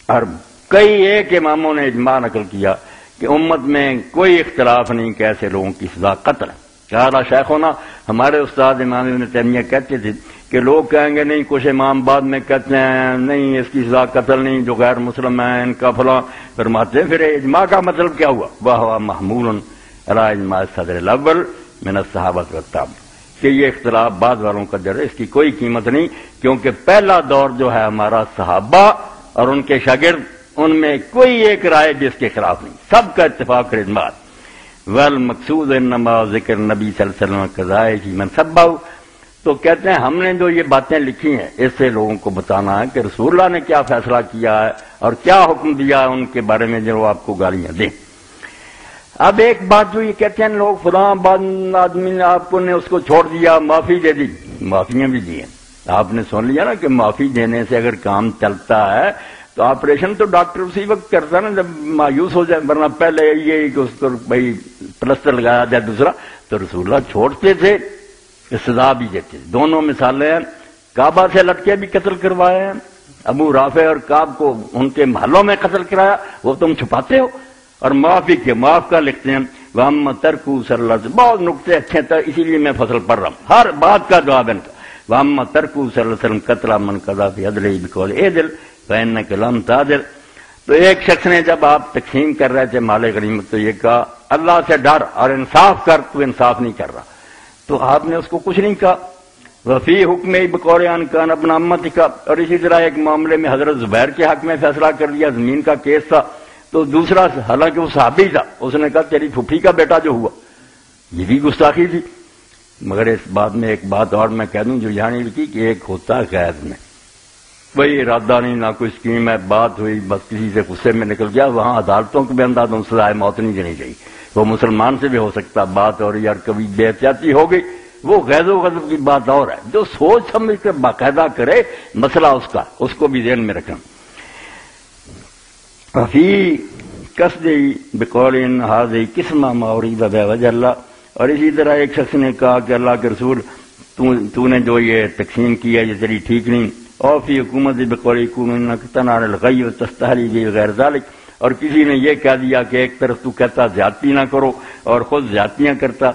اور کئی ایک اماموں نے اجماع نقل کیا کہ امت میں کوئی اختلاف نہیں کہ ایسے لوگوں کی سزا قتل ہے۔ کہا شیخونا، ہمارے استاد امام ابن تیمیہ کہتے تھے کہ لوگ کہیں گے نہیں، کچھ امام بعد میں کہتے ہیں نہیں اس کی سزا قتل نہیں، جو غیر مسلم ہیں ان کا فلاں، فرماتے ہیں پھر اجماع کا مطلب کیا ہوا؟ وہو محمول علی اجماع الصدر الاول من الصحابہ والتابعین، کہ یہ اختلاف بعد والوں کا جڑ ہے، اس کی کوئی قیمت نہیں، کیونکہ پہلا دور جو ہے ہمارا صحابہ اور ان کے شاگرد، ان میں کوئی ایک رائے بھی اس کے خلاف نہیں، سب کا اتفاق اور اجماع۔ والمقصود انما ذکر نبی صلی اللہ علیہ وسلم قضائے کی من سبہ، تو کہتے ہیں ہم نے جو یہ باتیں لکھی ہیں اس سے لوگوں کو بتانا ہے کہ رسول اللہ نے کیا فیصلہ کیا ہے اور کیا حکم دیا ہے ان کے بارے میں جو آپ کو گالیاں دیں۔ اب ایک بات جو یہ کہتے ہیں لوگ فلاں آدمی نے آپ کو نے اس کو چھوڑ دیا، معافی دے دی، معافیاں بھی دی ہیں، آپ نے سن لیا نا کہ معافی دینے سے اگر کام چلتا ہے تو آپریشن تو ڈاکٹر اسی وقت کرتا نا جب مایوس ہو جائے، ورنہ پہلے یہ کہ اس کو بھائی پلسٹر لگایا جائے دوسرا، تو رسول اللہ چھوڑتے تھے کہ سزا بھی دیتے تھے۔ دونوں مثالیں ہیں، کعبہ سے لٹکے بھی قتل کروائے ہیں، ابو رافع اور کعب کو ان کے محلوں میں قتل کرایا، وہ تم چھپاتے ہو، اور معافی کے معاف کا لکھتے ہیں وَأَمَّا تَرْكُهُ صلی اللہ علیہ وسلم، بہت نقطے اچھے تھے، اسی لیے میں فصل پڑھ رہا ہوں، ہر بات کا جواب ان کا۔ وَأَمَّا تَرْكُهُ صلی اللہ علیہ وسلم قَتْلَ مَنْ قَضَىٰ فِي عَدْلِهِ بِقَوْلِ اعْدِلْ فَإِنَّكَ لَمْ تَعْدِلْ۔ تو ایک شخص نے جب آپ تقسیم کر رہے تھے مال غنیمت تو یہ کہا اللہ سے ڈر اور انصاف کر، تو انصاف نہیں کر رہا، تو آپ نے اس کو کچھ نہیں کہا۔ وفی حکم بقول ان کان ابن عمتک کا، اور اسی طرح ایک معاملے میں حضرت زبیر کے حق میں فیصلہ کر لیا، زمین کا کیس تھا، تو دوسرا حالانکہ وہ صحابی تھا، اس نے کہا تیری پھوپھی کا بیٹا جو ہوا، یہ بھی گستاخی تھی۔ مگر اس بات میں ایک بات اور میں کہہ دوں جو یہاں نہیں لکھی کہ ایک ہوتا قید میں، وہی ارادہ نہیں، نہ کوئی اسکیم ہے، بات ہوئی بس کسی سے غصے میں نکل گیا، وہاں عدالتوں کو بھی انداز سزائے موت نہیں دینی چاہیے، وہ مسلمان سے بھی ہو سکتا بات، اور یار کبھی بے احتیاطی ہو گئی، وہ غیظ و غضب کی بات اور ہے، جو سوچ سمجھ کر باقاعدہ کرے مسئلہ اس کو بھی ذہن میں رکھنا۔ فی قصد بقول ھذہ قسمہ ما ارید بوجہ اللہ، اور اسی طرح ایک شخص نے کہا کہ اللہ کے رسول تو نے جو یہ تقسیم کی ہے یہ تیری ٹھیک نہیں، اور فی حکومت بقول کون انک تنال الغی وتستحلی بغیر ذلک، اور کسی نے یہ کہہ دیا کہ ایک طرف تو کہتا زیادتی نہ کرو اور خود زیادتیاں کرتا،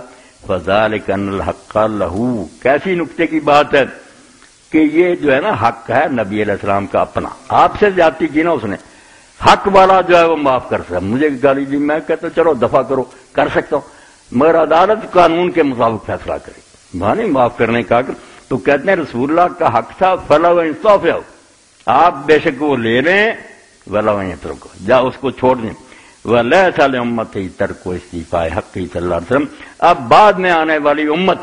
فذلک ان الحق لہ، کیسی نکتے کی بات ہے کہ یہ جو ہے نا حق ہے نبی علیہ السلام کا اپنا، آپ سے زیادتی کی نا اس نے، حق والا جو ہے وہ معاف کر سکتا، مجھے گالی دی میں کہتا چلو دفع کرو، کر سکتا ہوں، مگر عدالت قانون کے مطابق فیصلہ کرے، وہاں نہیں معاف کرنے کا، تو کہتے ہیں رسول اللہ کا حق تھا فلاح و انصاف ہے، آپ بے شک وہ لے لیں ولا وہیں ترکو، جا اس کو چھوڑ دیں، وَلَيْسَ لِأُمَّتِهِ تَرْكُ اسْتِيفَاءِ حَقِّهِ صلی اللہ علیہ وسلم، اب بعد میں آنے والی امت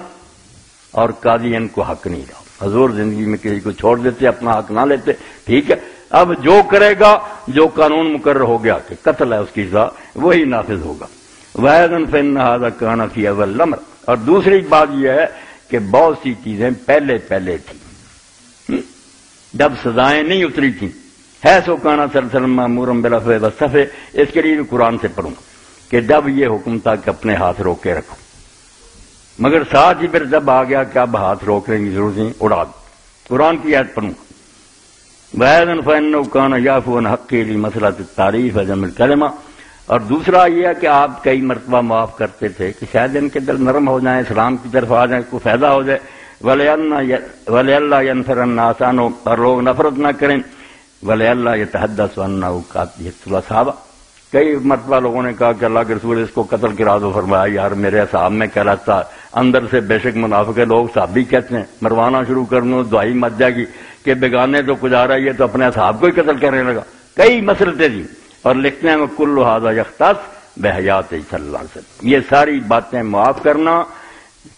اور قاضی ان کو حق نہیں رہا، حضور زندگی میں کسی کو چھوڑ دیتے اپنا حق نہ لیتے، ٹھیک ہے، اب جو کرے گا جو قانون مقرر ہو گیا کہ قتل ہے اس کی سزا وہی نافذ ہوگا۔ وَأَيْضًا فَإِنَّ هَذَا كَانَ فِي أَوَّلِ الْأَمْرِ، اور دوسری بات یہ ہے کہ بہت سی چیزیں پہلے تھیں جب سزائیں نہیں اتری تھیں، ہے سو کانا صلی اللہ علیہ وسلم مامورا بالعفو والصفح، اس کے لیے بھی قرآن سے پڑھوں کہ جب یہ حکم تھا کہ اپنے ہاتھ روک کے رکھو، مگر ساتھ ہی پھر جب آ گیا کہ اب ہاتھ روکنے کی ضرورت نہیں، اڑا دو، قرآن کی آیت پڑھوں وَأَيْضًا فَإِنَّهُ كَانَ يَعْفُو عَنْ حَقِّهِ لِمَسْأَلَةِ التَّعْرِيفِ وَجَمْعِ الْكَلِمَةِ، اور دوسرا یہ ہے کہ آپ کئی مرتبہ معاف کرتے تھے کہ شاید ان کے دل نرم ہو جائیں، اسلام کی طرف آ جائیں، کوئی فائدہ ہو جائے، وَلِأَلَّا يَنْفِرَ النَّاسُ عَنْهُ، اور لوگ نفرت نہ کریں، وَلِأَلَّا يَتَحَدَّثُ أَنَّهُ قَتَلَ الصَّحَابَہ، کئی مرتبہ لوگوں نے کہا کہ اللہ کے رسول اس کو قتل کرا دو، فرمایا یار میرے صاحب میں کہہ رہا تھا، اندر سے بے شک منافق لوگ صحابی کہتے ہیں، مروانا شروع کر دوں دعائی مت جائے گی کہ بیگانے تو گزارا یہ تو اپنے صاحب کو ہی قتل کرنے لگا، کئی مسئلے تھی، اور لکھتے ہیں کل ھذا یختص بحیات صلی اللہ علیہ وسلم، یہ ساری باتیں معاف کرنا،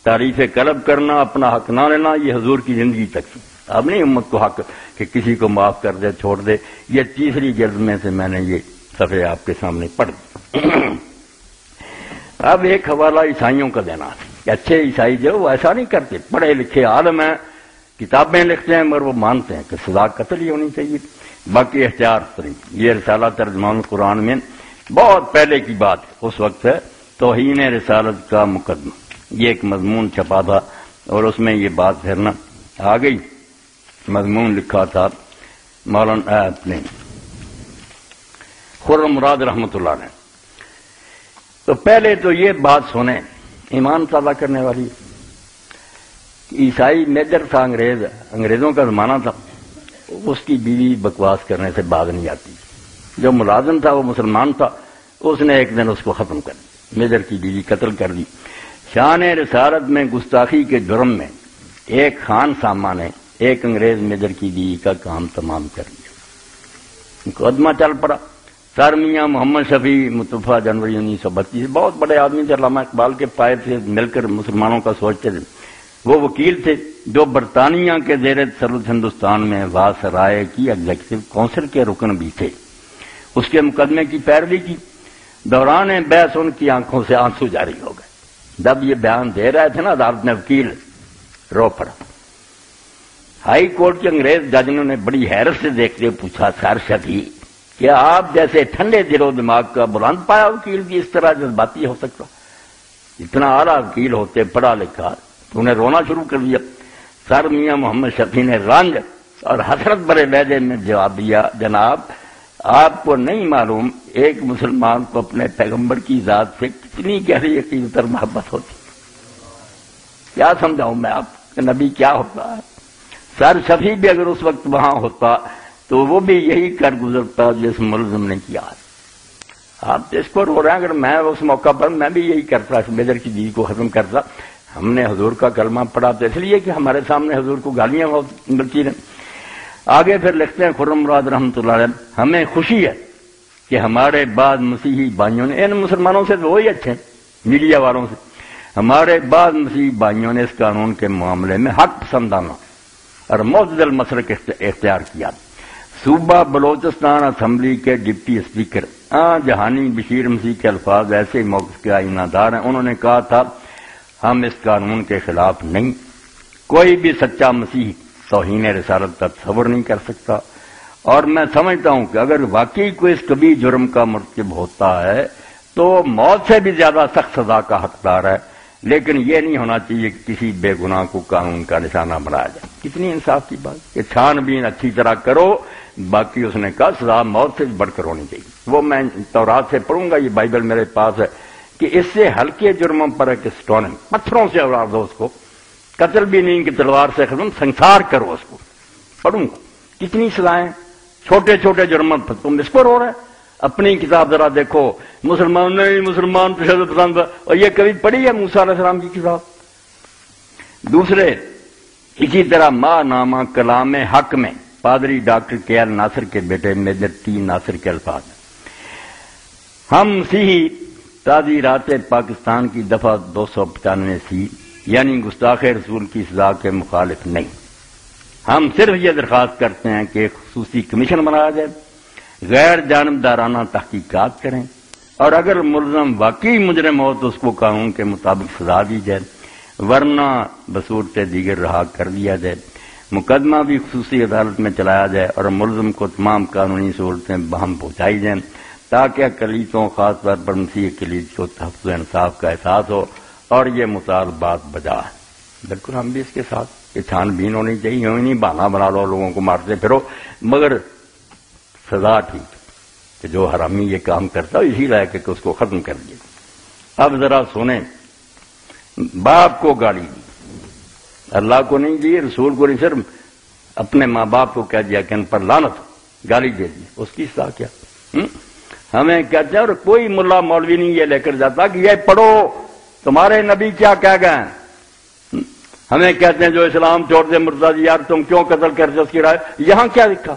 تعریف قلب کرنا، اپنا حق نہ لینا، یہ حضور کی زندگی تک تھی، اب نہیں امت کو حق کہ کسی کو معاف کر دے چھوڑ دے۔ یہ تیسری جلد میں سے میں نے یہ صفحے آپ کے سامنے پڑھ دی۔ اب ایک حوالہ عیسائیوں کا دینا ہے، اچھے عیسائی جو وہ ایسا نہیں کرتے، پڑھے لکھے عالم ہیں، کتابیں لکھتے ہیں، مگر وہ مانتے ہیں کہ سزا قتل ہی ہونی چاہیے۔ باقی احتیاط کریں، یہ رسالہ ترجمان قرآن میں بہت پہلے کی بات ہے، اس وقت ہے توہین رسالت کا مقدمہ، یہ ایک مضمون چھپا تھا اور اس میں یہ بات پھرنا آ گئی، مضمون لکھا تھا مولانا اپنے خرم مراد رحمۃ اللہ نے۔ تو پہلے تو یہ بات سنیں، ایمان تازہ کرنے والی، عیسائی میجر تھا، انگریزوں کا زمانہ تھا، اس کی بیوی بکواس کرنے سے باز نہیں آتی، جو ملازم تھا وہ مسلمان تھا، اس نے ایک دن اس کو ختم کر دی، میجر کی بیوی قتل کر دی۔ شان رسالت میں گستاخی کے جرم میں ایک خان سامہ نے ایک انگریز میجر کی بیوی کا کام تمام کر دیا، مقدمہ چل پڑا۔ سر میاں محمد شفیع متوفہ جنوری 1932، بہت بڑے آدمی تھے، علامہ اقبال کے پائے سے مل کر مسلمانوں کا سوچتے تھے، وہ وکیل تھے جو برطانیہ کے زیر تسلط ہندوستان میں واسرائے کی ایگزیکٹو کونسل کے رکن بھی تھے، اس کے مقدمے کی پیروی کی۔ دوران بحث ان کی آنکھوں سے آنسو جاری ہو گئے، جب یہ بیان دے رہے تھے نا عدالت میں، وکیل رو پڑا، ہائی کورٹ کے انگریز ججوں نے بڑی حیرت سے دیکھتے ہوئے پوچھا، سر شفیع کیا آپ جیسے ٹھنڈے دل و دماغ کا بلند پایا وکیل بھی اس طرح جذباتی ہو سکتا؟ اتنا اعلیٰ وکیل ہوتے پڑھا لکھا، تو نے رونا شروع کر دیا۔ سر میاں محمد شفیع نے رنج اور حسرت بھرے لہجے میں جواب دیا، جناب آپ کو نہیں معلوم ایک مسلمان کو اپنے پیغمبر کی ذات سے کتنی گہری عقیدت اور محبت ہوتی، کیا سمجھاؤں میں آپ کہ نبی کیا ہوتا ہے۔ سر شفیع بھی اگر اس وقت وہاں ہوتا تو وہ بھی یہی کر گزرتا جس ملزم نے کیا۔ آپ اس کو رو رہے ہیں، اگر میں اس موقع پر میں بھی یہی کرتا، اس میجر کی جی کو ختم کرتا۔ ہم نے حضور کا کلمہ پڑھا تو اس لیے کہ ہمارے سامنے حضور کو گالیاں ملتی رہیں۔ آگے پھر لکھتے ہیں خرم مراد رحمۃ اللہ علیہ، ہمیں خوشی ہے کہ ہمارے بعد مسیحی بھائیوں نے، ان مسلمانوں سے تو وہی اچھے میڈیا والوں سے، ہمارے بعد مسیحی بھائیوں نے اس قانون کے معاملے میں حق پسندانہ اور معتدل مسلک اختیار کیا۔ صوبہ بلوچستان اسمبلی کے ڈپٹی اسپیکر جہانی بشیر مسیح کے الفاظ ایسے ہی موقف کے آئینہ دار ہیں۔ انہوں نے کہا تھا ہم اس قانون کے خلاف نہیں، کوئی بھی سچا مسیحی توہین رسالت کا تصور نہیں کر سکتا، اور میں سمجھتا ہوں کہ اگر واقعی کوئی اس کبھی جرم کا مرتکب ہوتا ہے تو موت سے بھی زیادہ سخت سزا کا حقدار ہے، لیکن یہ نہیں ہونا چاہیے کہ کسی بے گناہ کو قانون کا نشانہ بنایا جائے۔ کتنی انصاف کی بات کہ چھان بین اچھی طرح کرو، باقی اس نے کہا سزا موت سے بڑھ کر ہونی چاہیے۔ وہ میں تورات سے پڑھوں گا، یہ بائبل میرے پاس ہے، کہ اس سے ہلکے جرموں پر ایک سٹوننگ، پتھروں سے اڑا دو اس کو، قتل بھی نہیں کہ تلوار سے ختم، سنسار کرو اس کو۔ پڑھوں گا کتنی سزائیں چھوٹے چھوٹے جرموں پر، تم اس کو رو رہے ہیں۔ اپنی کتاب ذرا دیکھو، مسلمان نہیں مسلمان تشدد پسند، اور یہ کبھی پڑھی ہے موسیٰ علیہ السلام کی کتاب؟ دوسرے اسی طرح ماں نامہ کلام حق میں پادری ڈاکٹر کے ایل ناصر کے بیٹے میجر ٹی ناصر کے الفاظ، ہم مسیحی تعزیرات پاکستان کی دفعہ 295 یعنی گستاخ رسول کی سزا کے مخالف نہیں، ہم صرف یہ درخواست کرتے ہیں کہ ایک خصوصی کمیشن بنایا جائے، غیر جانبدارانہ تحقیقات کریں، اور اگر ملزم واقعی مجرم ہو تو اس کو قانون کے مطابق سزا دی جائے، ورنہ بصورت دیگر رہا کر دیا جائے، مقدمہ بھی خصوصی عدالت میں چلایا جائے، اور ملزم کو تمام قانونی سہولتیں بہم پہنچائی جائیں تاکہ اقلیتوں خاص طور پر مسیحی اقلیت کو تحفظ انصاف کا احساس ہو، اور یہ مطالبات بجا ہے۔ بالکل ہم بھی اس کے ساتھ، یہ چھان بین ہونی چاہیے، یوں ہی نہیں بہانہ بنا لو لوگوں کو مارتے پھرو، مگر سزا ٹھیک کہ جو حرامی یہ کام کرتا ہے اسی لائق کہ اس کو ختم کر دیا۔ اب ذرا سنیں، باپ کو گالی دی، اللہ کو نہیں دی، رسول کو نہیں، صرف اپنے ماں باپ کو کہہ دیا کہ ان پر لعنت، گالی دے دی، اس کی سزا کیا؟ ہمیں کہتے ہیں، اور کوئی ملا مولوی نہیں یہ لے کر جاتا کہ یہ پڑھو تمہارے نبی کیا کہہ گئے۔ ہمیں کہتے ہیں جو اسلام چھوڑ دے مرتد، یار تم کیوں قتل کرتے اس کی رائے؟ یہاں کیا لکھا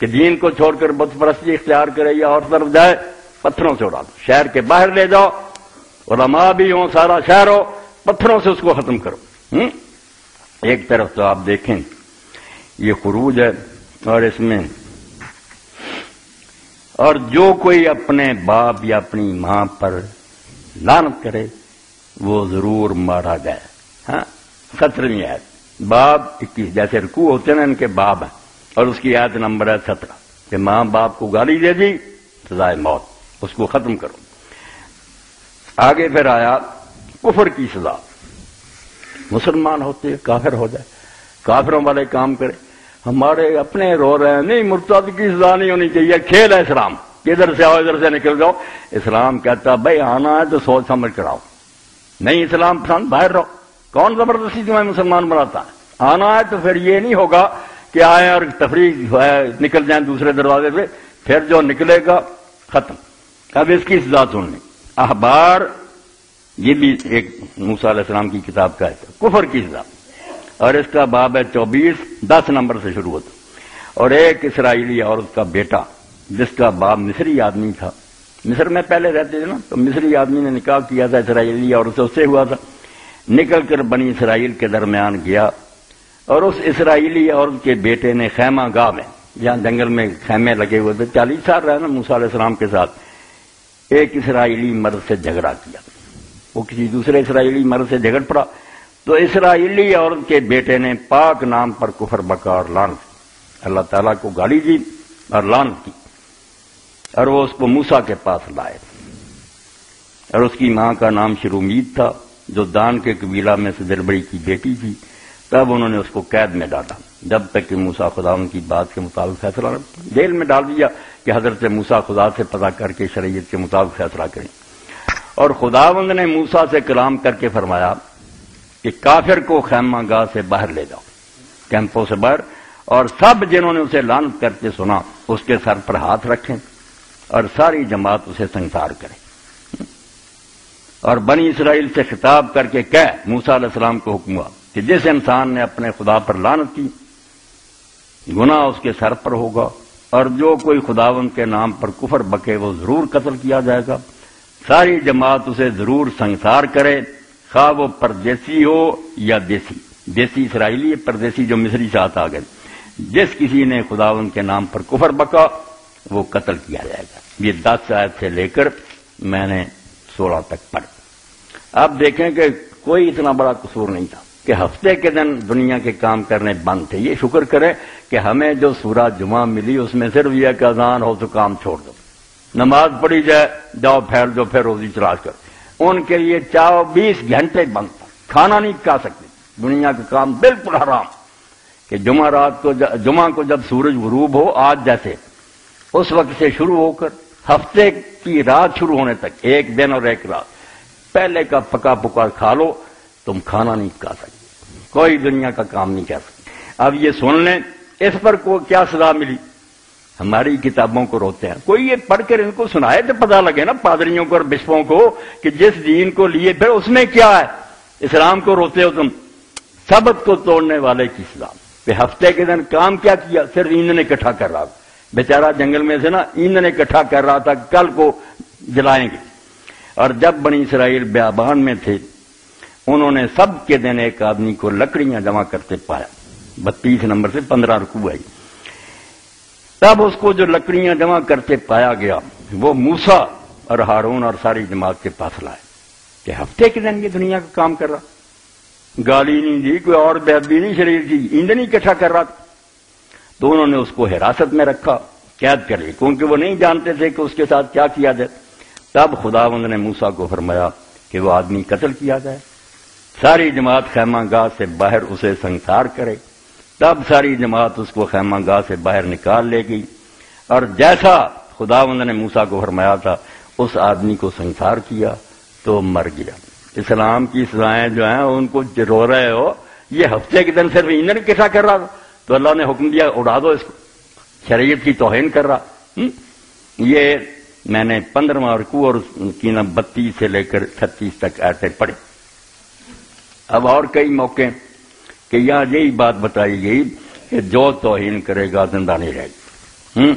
کہ دین کو چھوڑ کر بت پرستی اختیار کرے یا اور طرف جائے پتھروں سے اڑا دو، شہر کے باہر لے جاؤ، علماء بھی ہوں، سارا شہر ہو، پتھروں سے اس کو ختم کرو۔ ایک طرف تو آپ دیکھیں یہ خروج ہے، اور اس میں اور جو کوئی اپنے باپ یا اپنی ماں پر لعنت کرے وہ ضرور مارا جائے۔ ہاں 17ویں آیت، باب 21، جیسے رکوع ہوتے ہیں نا ان کے باب ہیں، اور اس کی آیت نمبر ہے 17 کہ ماں باپ کو گالی دے دی سزائے موت، اس کو ختم کرو۔ آگے پھر آیا کفر کی سزا، مسلمان ہوتے کافر ہو جائے، کافروں والے کام کرے، ہمارے اپنے رو رہے ہیں، نہیں مرتد کی سزا نہیں ہونی چاہیے، کھیل ہے اسلام، ادھر سے آؤ ادھر سے نکل جاؤ۔ اسلام کہتا بھائی آنا ہے تو سوچ سمجھ کر آؤ، نہیں اسلام پسند باہر رہو، کون زبردستی تمہیں مسلمان بناتا ہے؟ آنا ہے تو پھر یہ نہیں ہوگا کہ آئیں اور تفریح نکل جائیں دوسرے دروازے پہ، پھر جو نکلے گا ختم۔ اب اس کی سزا سننی، احبار، یہ بھی ایک موسیٰ علیہ السلام کی کتاب کا ہے، کفر کی سزا، اور اس کا باب ہے 24، 10 نمبر سے شروع ہوتا۔ اور ایک اسرائیلی عورت کا بیٹا جس کا باپ مصری آدمی تھا، مصر میں پہلے رہتے تھے نا، تو مصری آدمی نے نکاح کیا تھا اسرائیلی عورت سے، اس سے ہوا تھا، نکل کر بنی اسرائیل کے درمیان گیا، اور اس اسرائیلی عورت کے بیٹے نے خیمہ گاہ میں، جہاں جنگل میں خیمے لگے ہوئے تھے، 40 سال رہا نا موسیٰ علیہ السلام کے ساتھ، ایک اسرائیلی مرد سے جھگڑا کیا، وہ کسی دوسرے اسرائیلی مرد سے جھگڑ پڑا، تو اسرائیلی عورت کے بیٹے نے پاک نام پر کفر بکا اور لعنت، اللہ تعالیٰ کو گالی دی اور لعنت کی، اور وہ اس کو موسیٰ کے پاس لائے، اور اس کی ماں کا نام شرومید تھا جو دان کے قبیلہ میں سے دربڑی کی بیٹی تھی۔ تب انہوں نے اس کو قید میں ڈالا جب تک کہ موسیٰ خدا ان کی بات کے مطابق فیصلہ نہ، جیل میں ڈال دیا کہ حضرت موسیٰ خدا سے پتہ کر کے شریعت کے مطابق فیصلہ کریں۔ اور خداوند نے موسیٰ سے کلام کر کے فرمایا کہ کافر کو خیمہ گاہ سے باہر لے جاؤ، کیمپوں سے باہر، اور سب جنہوں نے اسے لعنت کرتے سنا اس کے سر پر ہاتھ رکھیں اور ساری جماعت اسے سنسار کرے۔ اور بنی اسرائیل سے خطاب کر کے کہہ، موسیٰ علیہ السلام کو حکم ہوا کہ جس انسان نے اپنے خدا پر لعنت کی گناہ اس کے سر پر ہوگا، اور جو کوئی خداوند کے نام پر کفر بکے وہ ضرور قتل کیا جائے گا، ساری جماعت اسے ضرور سنسار کرے، خواہ وہ پردیسی ہو یا دیسی اسرائیلی، پردیسی جو مصری سے آ گئے، جس کسی نے خداوند کے نام پر کفر بکا وہ قتل کیا جائے گا۔ یہ 10 آیت سے لے کر میں نے 16 تک پڑھ۔ اب دیکھیں کہ کوئی اتنا بڑا قصور نہیں تھا کہ ہفتے کے دن دنیا کے کام کرنے بند تھے۔ یہ شکر کریں کہ ہمیں جو سورہ جمعہ ملی اس میں صرف یہ کہ اذان ہو تو کام چھوڑ دو، نماز پڑھی جائے، جاؤ پھیل دو، پھر روزی تلاش کرو۔ ان کے لیے 24 گھنٹے بند تھا، کھانا نہیں کھا سکتے، دنیا کا کام بالکل حرام۔ کہ جمعہ کو جب سورج غروب ہو آج جیسے، اس وقت سے شروع ہو کر ہفتے کی رات شروع ہونے تک، ایک دن اور ایک رات، پہلے کا پکا پکا کھا لو، تم کھانا نہیں کھا سکتے، کوئی دنیا کا کام نہیں کر سکتے۔ اب یہ سن لیں اس پر کو کیا سزا ملی۔ ہماری کتابوں کو روتے ہیں، کوئی یہ پڑھ کر ان کو سنائے تو پتہ لگے نا پادریوں کو اور بشپوں کو کہ جس دین کو لیے پھر اس میں کیا ہے۔ اسلام کو روتے ہو تم، سبت کو توڑنے والے کی سزا۔ کہ ہفتے کے دن کام کیا کیا، صرف ایندھن اکٹھا کر رہا تھا، بیچارہ جنگل میں سے نا ایندھن اکٹھا کر رہا تھا، کل کو جلائیں گے۔ اور جب بنی اسرائیل بیابان میں تھے انہوں نے سب کے دن ایک آدمی کو لکڑیاں جمع کرتے پایا، 32 نمبر سے 15 رکوع آئی۔ تب اس کو جو لکڑیاں جمع کرتے پایا گیا وہ موسیٰ اور ہارون اور ساری جماعت کے پاس لائے کہ ہفتے کے دن یہ دنیا کا کام کر رہا، گالی نہیں دی، کوئی اور بے ادبی نہیں شریر کی، ایندھن اکٹھا کر رہا تھا۔ تو انہوں نے اس کو حراست میں رکھا، قید کر لی، کیونکہ وہ نہیں جانتے تھے کہ اس کے ساتھ کیا کیا جائے۔ تب خداوند نے موسیٰ کو فرمایا کہ وہ آدمی قتل کیا جائے، ساری جماعت خیمہ گاہ سے باہر اسے سنسار کرے۔ تب ساری جماعت اس کو خیمہ گاہ سے باہر نکال لے گئی، اور جیسا خداوند نے موسیٰ کو فرمایا تھا اس آدمی کو سنسار کیا تو مر گیا۔ اسلام کی سزائیں جو ہیں ان کو رو رہے ہو، یہ ہفتے کے دن صرف ایندھن اکٹھا کر رہا تھا تو اللہ نے حکم دیا اڑا دو اس کو، شریعت کی توہین کر رہا۔ یہ میں نے 15واں رکوع اور کی 32 سے لے کر 36 تک آیتیں پڑھی۔ اب اور کئی موقع کہ یہاں یہی بات بتائی گئی کہ جو توہین کرے گا زندہ نہیں رہے گا۔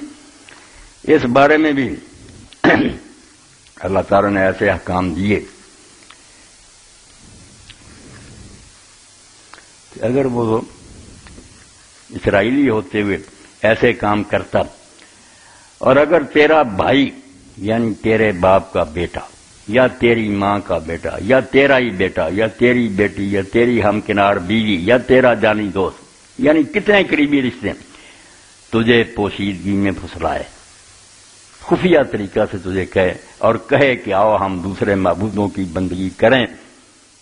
اس بارے میں بھی اللہ تعالیٰ نے ایسے احکام دیے کہ اگر وہ اسرائیلی ہوتے ہوئے ایسے کام کرتا، اور اگر تیرا بھائی یعنی تیرے باپ کا بیٹا یا تیری ماں کا بیٹا یا تیرا ہی بیٹا یا تیری بیٹی یا تیری ہمکنار بیوی یا تیرا جانی دوست، یعنی کتنے قریبی رشتے، تجھے پوشیدگی میں پھسلائے، خفیہ طریقہ سے تجھے کہے اور کہے کہ آؤ ہم دوسرے معبودوں کی بندگی کریں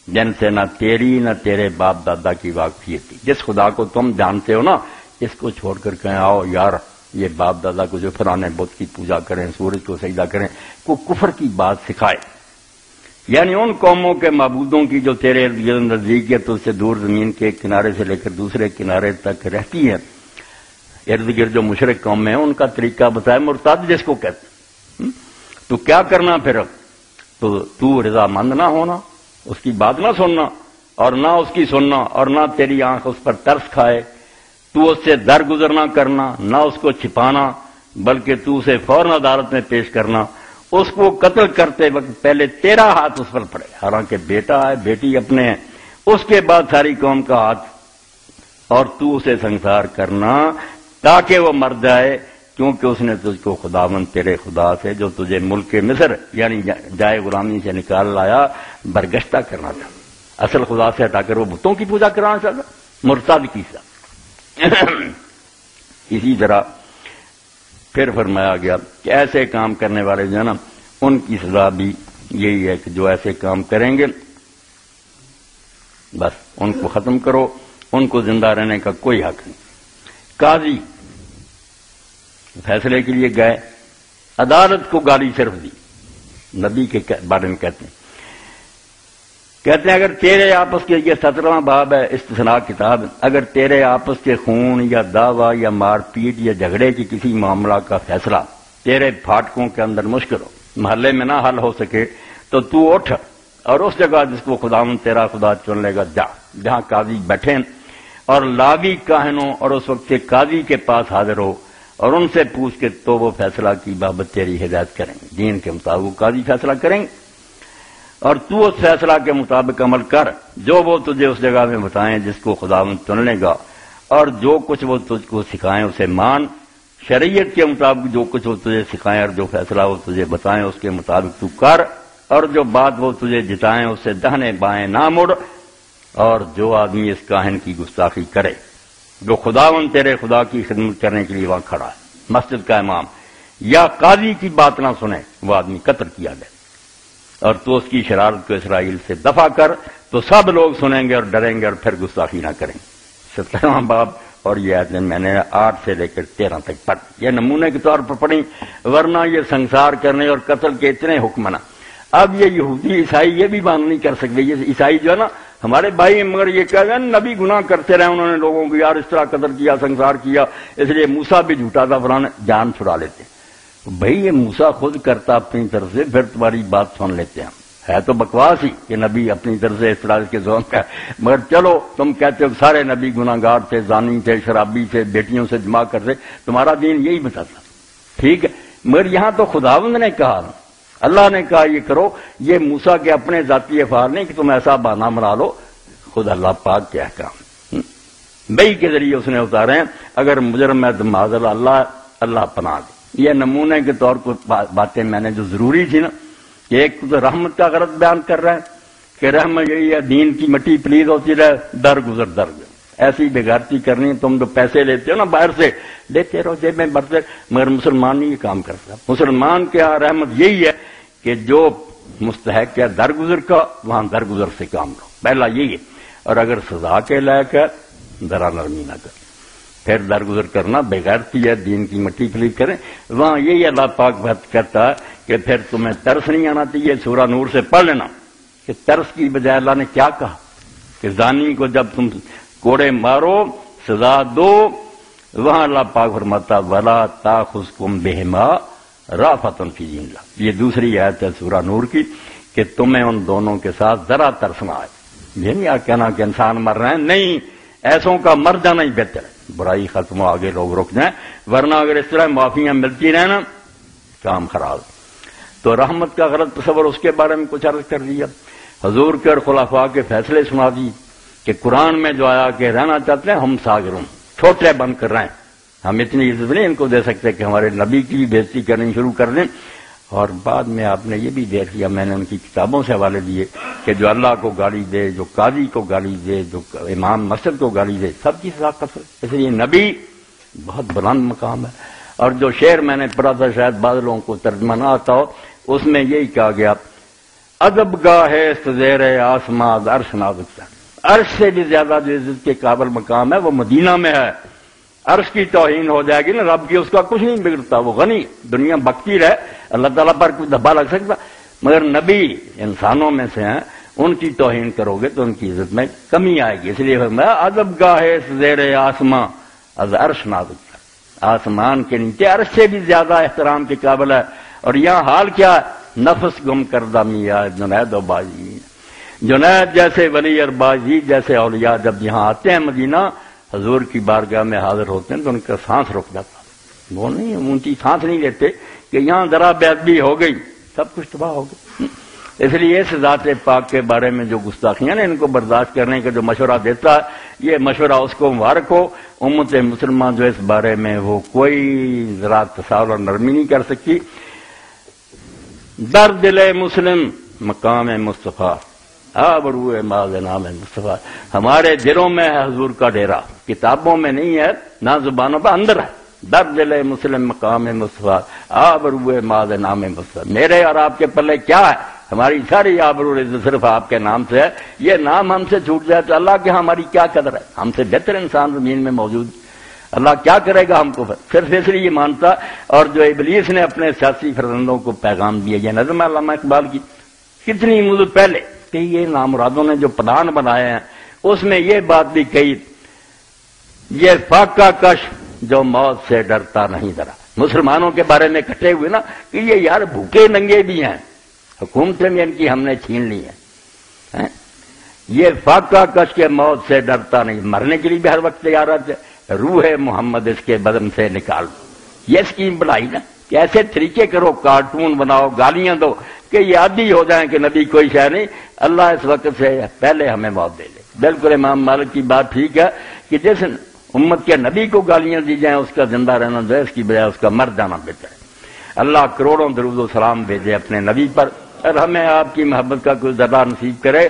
جن سے نہ تیری نہ تیرے باپ دادا کی واقفیت تھی، جس خدا کو تم جانتے ہو نا اس کو چھوڑ کر کہیں آؤ یار یہ باپ دادا کو جو فلانے بت کی پوجا کریں، سورج کو سجدہ کریں، کو کفر کی بات سکھائے۔ یعنی ان قوموں کے معبودوں کی جو تیرے ارد گرد نزدیک ہے تو اس سے دور زمین کے ایک کنارے سے لے کر دوسرے کنارے تک رہتی ہے، ارد گرد جو مشرک قوم ہیں ان کا طریقہ بتایا، مرتد جس کو کہتے ہیں۔ تو کیا کرنا پھر؟ تو رضا مند نہ ہونا، اس کی بات نہ سننا اور نہ اس کی سننا، اور نہ تیری آنکھ اس پر ترس کھائے، تو اس سے درگزر نہ کرنا، نہ اس کو چھپانا، بلکہ تو اسے فوراً عدالت میں پیش کرنا، اس کو قتل کرتے وقت پہلے تیرا ہاتھ اس پر پڑے، حالانکہ بیٹا ہے بیٹی اپنے ہیں، اس کے بعد ساری قوم کا ہاتھ، اور تو اسے سنسار کرنا تاکہ وہ مر جائے، کیونکہ اس نے تجھ کو خداوند تیرے خدا سے جو تجھے ملک مصر یعنی جائے غلامی سے نکال لایا برگشتہ کرنا تھا۔ اصل خدا سے ہٹا کر وہ بتوں کی پوجا کرانا چاہتا، مرتد کی سزا۔ اسی طرح پھر فرمایا گیا کہ ایسے کام کرنے والے جو ہے نا ان کی سزا بھی یہی ہے کہ جو ایسے کام کریں گے بس ان کو ختم کرو، ان کو زندہ رہنے کا کوئی حق نہیں۔ قاضی فیصلے کے لیے گئے، عدالت کو گالی صرف دی، نبی کے بارے میں کہتے ہیں اگر تیرے آپس کے، یہ 17واں باب ہے استثناء کتاب، اگر تیرے آپس کے خون یا دعویٰ یا مار پیٹ یا جھگڑے کی کسی معاملہ کا فیصلہ تیرے پھاٹکوں کے اندر مشکل ہو، محلے میں نہ حل ہو سکے، تو اٹھ اور اس جگہ جس کو خداوند تیرا خدا چن لے گا جا، جہاں قاضی بیٹھے اور لاوی کاہنوں اور اس وقت کے قاضی کے پاس حاضر ہو اور ان سے پوچھ کے تو وہ فیصلہ کی بابت تیری ہدایت کریں گے، دین کے مطابق قاضی فیصلہ کریں گے اور تو اس فیصلہ کے مطابق عمل کر جو وہ تجھے اس جگہ میں بتائیں جس کو خداوند چن لے گا، اور جو کچھ وہ تجھ کو سکھائیں اسے مان، شریعت کے مطابق جو کچھ وہ تجھے سکھائیں اور جو فیصلہ وہ تجھے بتائیں اس کے مطابق تو کر، اور جو بات وہ تجھے جتائیں اس سے دہنے بائیں نہ مڑ، اور جو آدمی اس کاہن کی گستاخی کرے جو خداوند تیرے خدا کی خدمت کرنے کے لیے وہاں کھڑا ہے، مسجد کا امام، یا قاضی کی بات نہ سنے، وہ آدمی قتل کیا جائے، اور تو اس کی شرارت کو اسرائیل سے دفع کر، تو سب لوگ سنیں گے اور ڈریں گے اور پھر گستاخی نہ کریں گے۔ 17واں باب اور یہ آیتیں میں نے 8 سے لے کر 13 تک پڑھ، یہ نمونے کے طور پر پڑھی، ورنہ یہ سنسار کرنے اور قتل کے اتنے حکم نہ۔ اب یہ یہودی عیسائی یہ بھی بات نہیں کر سکتے، یہ عیسائی جو ہے نا ہمارے بھائی، مگر یہ کہہ رہے ہیں نبی گناہ کرتے رہے، انہوں نے لوگوں کو یار اس طرح قتل کیا، سنسار کیا، اس لیے موسیٰ بھی جھوٹا تھا، فلاں جان چھڑا لیتے ہیں۔ بھائی یہ موسیٰ خود کرتا اپنی طرف سے، پھر تمہاری بات سن لیتے ہیں، ہے تو بکواس ہی کہ نبی اپنی طرف سے اس طرح کے زون کا، مگر چلو تم کہتے ہو سارے نبی گناہ گار تھے، زانی تھے، شرابی تھے، بیٹیوں سے جمع کرتے، تمہارا دین یہی بتاتا، ٹھیک ہے، مگر یہاں تو خداوند نے کہا، اللہ نے کہا یہ کرو، یہ موسیٰ کے اپنے ذاتی افعال نہیں کہ تم ایسا بہانہ بنا لو، خود اللہ پاک کے احکام بئی کے ذریعے اس نے اتارے ہیں، اگر مجرم ہے تو معاذ اللہ پناہ دے۔ یہ نمونے کے طور پر باتیں میں نے جو ضروری تھی نا، کہ ایک تو رحمت کا غرض بیان کر رہے ہیں کہ رحمت یہی ہے دین کی مٹی پلید ہوتی رہے، درگزر ایسی بےغیرتی کرنی، تم جو پیسے لیتے ہو نا باہر سے لیتے رہو جیب میں بھرتے، مگر مسلمان نہیں یہ کام کرتا۔ مسلمان کے یہاں رحمت یہی ہے کہ جو مستحق ہے درگزر کا وہاں درگزر سے کام لو، پہلا یہی ہے، اور اگر سزا کے لائق ہے ذرا نرمی نہ کر، پھر درگزر کرنا بےغیرتی ہے، دین کی مٹی پلید کریں، وہاں یہی اللہ پاک بات کرتا ہے کہ پھر تمہیں ترس نہیں آنا چاہیے۔ سورہ نور سے پڑھ لینا کہ ترس کی بجائے اللہ نے کیا کہا کہ زانی کو جب تم کوڑے مارو سزا دو، وہاں اللہ پاک فرماتا ولا تاخذکم بہما رأفۃ فی دین اللہ، یہ دوسری آیت ہے سورہ نور کی کہ تمہیں ان دونوں کے ساتھ ذرا ترسنا ہے، یہ نہیں کہنا کہ انسان مر رہے ہیں، نہیں، ایسوں کا مر جانا ہی بہتر ہے، برائی ختم ہو آگے لوگ رک جائیں، ورنہ اگر اس طرح معافیاں ملتی رہیں نا کام خراب۔ تو رحمت کا غلط تصور اس کے بارے میں کچھ عرض کر دیا، حضور کے اور خلفاء کے فیصلے سنا دی کہ قرآن میں جو آیا کہ رہنا چاہتے ہیں ہم ساغرون، چھوٹے بن کر رہیں، ہم اتنی عزت نہیں ان کو دے سکتے کہ ہمارے نبی کی بھی بےزتی کرنی شروع کر دیں۔ اور بعد میں آپ نے یہ بھی دیکھ لیا، میں نے ان کی کتابوں سے حوالے دیے کہ جو اللہ کو گالی دے، جو قاضی کو گالی دے، جو امام مسجد کو گالی دے، سب کی سزا قتل۔ اس لیے نبی بہت بلند مقام ہے۔ اور جو شعر میں نے پڑھا تھا شاید بعض لوگوں کو ترجمہ نہ آتا ہو، اس میں یہی کہا گیا ادب گاہ ہے زیر آسماں عرش نازک تر، عرش سے بھی زیادہ جو عزت کے قابل مقام ہے وہ مدینہ میں ہے۔ عرش کی توہین ہو جائے گی نا رب کی، اس کا کچھ نہیں بگڑتا، وہ غنی، دنیا بکتی رہے، اللہ تعالیٰ پر کوئی دھبا لگ سکتا، مگر نبی انسانوں میں سے ہیں، ان کی توہین کرو گے تو ان کی عزت میں کمی آئے گی۔ اس لیے فرمایا ادب گاہ ہے زیر آسماں از عرش نازک تر، آسمان کے نیچے عرش سے بھی زیادہ احترام کے قابل ہے۔ اور یہاں حال کیا ہے؟ نفس گم کردہ میاں جنید و باجی، جنید جیسے ولی اور باجی جیسے اولیاء جب یہاں آتے ہیں مدینہ حضور کی بارگاہ میں حاضر ہوتے ہیں تو ان کا سانس رک جاتا، وہ نہیں اونچی سانس نہیں لیتے کہ یہاں ذرا بے ادبی ہو گئی سب کچھ تباہ ہو گئی۔ اس لیے اس ذات پاک کے بارے میں جو گستاخیاں نے ان کو برداشت کرنے کا جو مشورہ دیتا ہے، یہ مشورہ اس کو مبارک ہو۔ امت مسلمان جو اس بارے میں وہ کوئی ذرا تصاور اور نرمی نہیں کر سکتی۔ در دل مسلم مقام مصطفیٰ آبروئے ماذ نام مصطفیٰ، ہمارے دلوں میں ہے حضور کا ڈیرا، کتابوں میں نہیں ہے نہ زبانوں پر، اندر ہے، در دل مسلم مقام مصطفیٰ آبروئے ماذ نام مصطفیٰ۔ میرے اور آپ کے پلے کیا ہے؟ ہماری ساری آبرو عزت صرف آپ کے نام سے ہے۔ یہ نام ہم سے چھوٹ جائے تو اللہ کے ہماری کیا قدر ہے؟ ہم سے بہتر انسان زمین میں موجود، اللہ کیا کرے گا ہم کو؟ صرف اس لیے مانتا۔ اور جو ابلیس نے اپنے سیاسی فرزندوں کو پیغام دیا، یہ نظم علامہ اقبال کی کتنی مدت پہلے کہ یہ نامرادوں نے جو پلان بنائے ہیں اس میں یہ بات بھی کہی، یہ فاقہ کش جو موت سے ڈرتا نہیں ذرا۔ مسلمانوں کے بارے میں کٹے ہوئے نا کہ یہ یار بھوکے ننگے بھی ہیں، حکومتیں بھی ان کی ہم نے چھین لی ہیں، یہ فاقہ کش کے موت سے ڈرتا نہیں، مرنے کے لیے بھی ہر وقت تیار رہتے، روح محمد اس کے بدن سے نکال دو۔ یہ اسکیم بنائی نا کہ ایسے طریقے کرو، کارٹون بناؤ، گالیاں دو کہ یہ عادی ہو جائیں کہ نبی کوئی شے نہیں، اللہ اس وقت سے پہلے ہمیں موت دے دے۔ بالکل امام مالک کی بات ٹھیک ہے کہ جس امت کے نبی کو گالیاں دی جائیں اس کا زندہ رہنا جو ہے اس کی بجائے اس کا مر جانا بہتر ہے۔ اللہ کروڑوں درود و سلام بھیجے اپنے نبی پر، اور ہمیں آپ کی محبت کا کوئی ذرہ نصیب کرے۔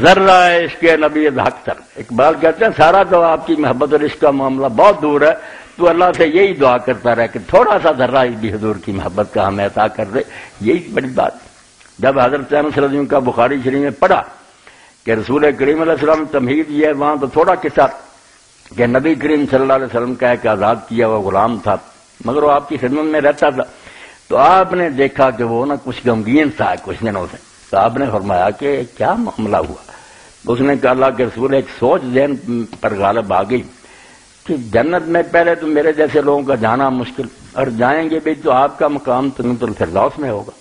ذرہ عشق نبی حق تر، اقبال کہتے ہیں سارا تو آپ کی محبت اور عشق کا معاملہ بہت دور ہے، تو اللہ سے یہی دعا کرتا رہے کہ تھوڑا سا ذرہ بھی حضور کی محبت کا ہمیں عطا کر دے، یہی بڑی بات۔ جب حضرت احمد صلی اللہ علیہ وسلم کا بخاری شریف میں پڑھا کہ رسول کریم علیہ السلام تمہید یہ ہے، وہاں تو تھوڑا قصہ کہ نبی کریم صلی اللہ علیہ وسلم کا ایک آزاد کیا ہوا غلام تھا، مگر وہ آپ کی خدمت میں رہتا تھا، تو آپ نے دیکھا کہ وہ نا کچھ غمگین تھا کچھ دنوں سے، تو آپ نے فرمایا کہ کیا معاملہ ہوا؟ اس نے کہا اللہ کے رسول ایک سوچ ذہن پر غالب آ گئی کہ جنت میں پہلے تو میرے جیسے لوگوں کا جانا مشکل، اور جائیں گے بھی تو آپ کا مقام جنت الفردوس میں ہوگا،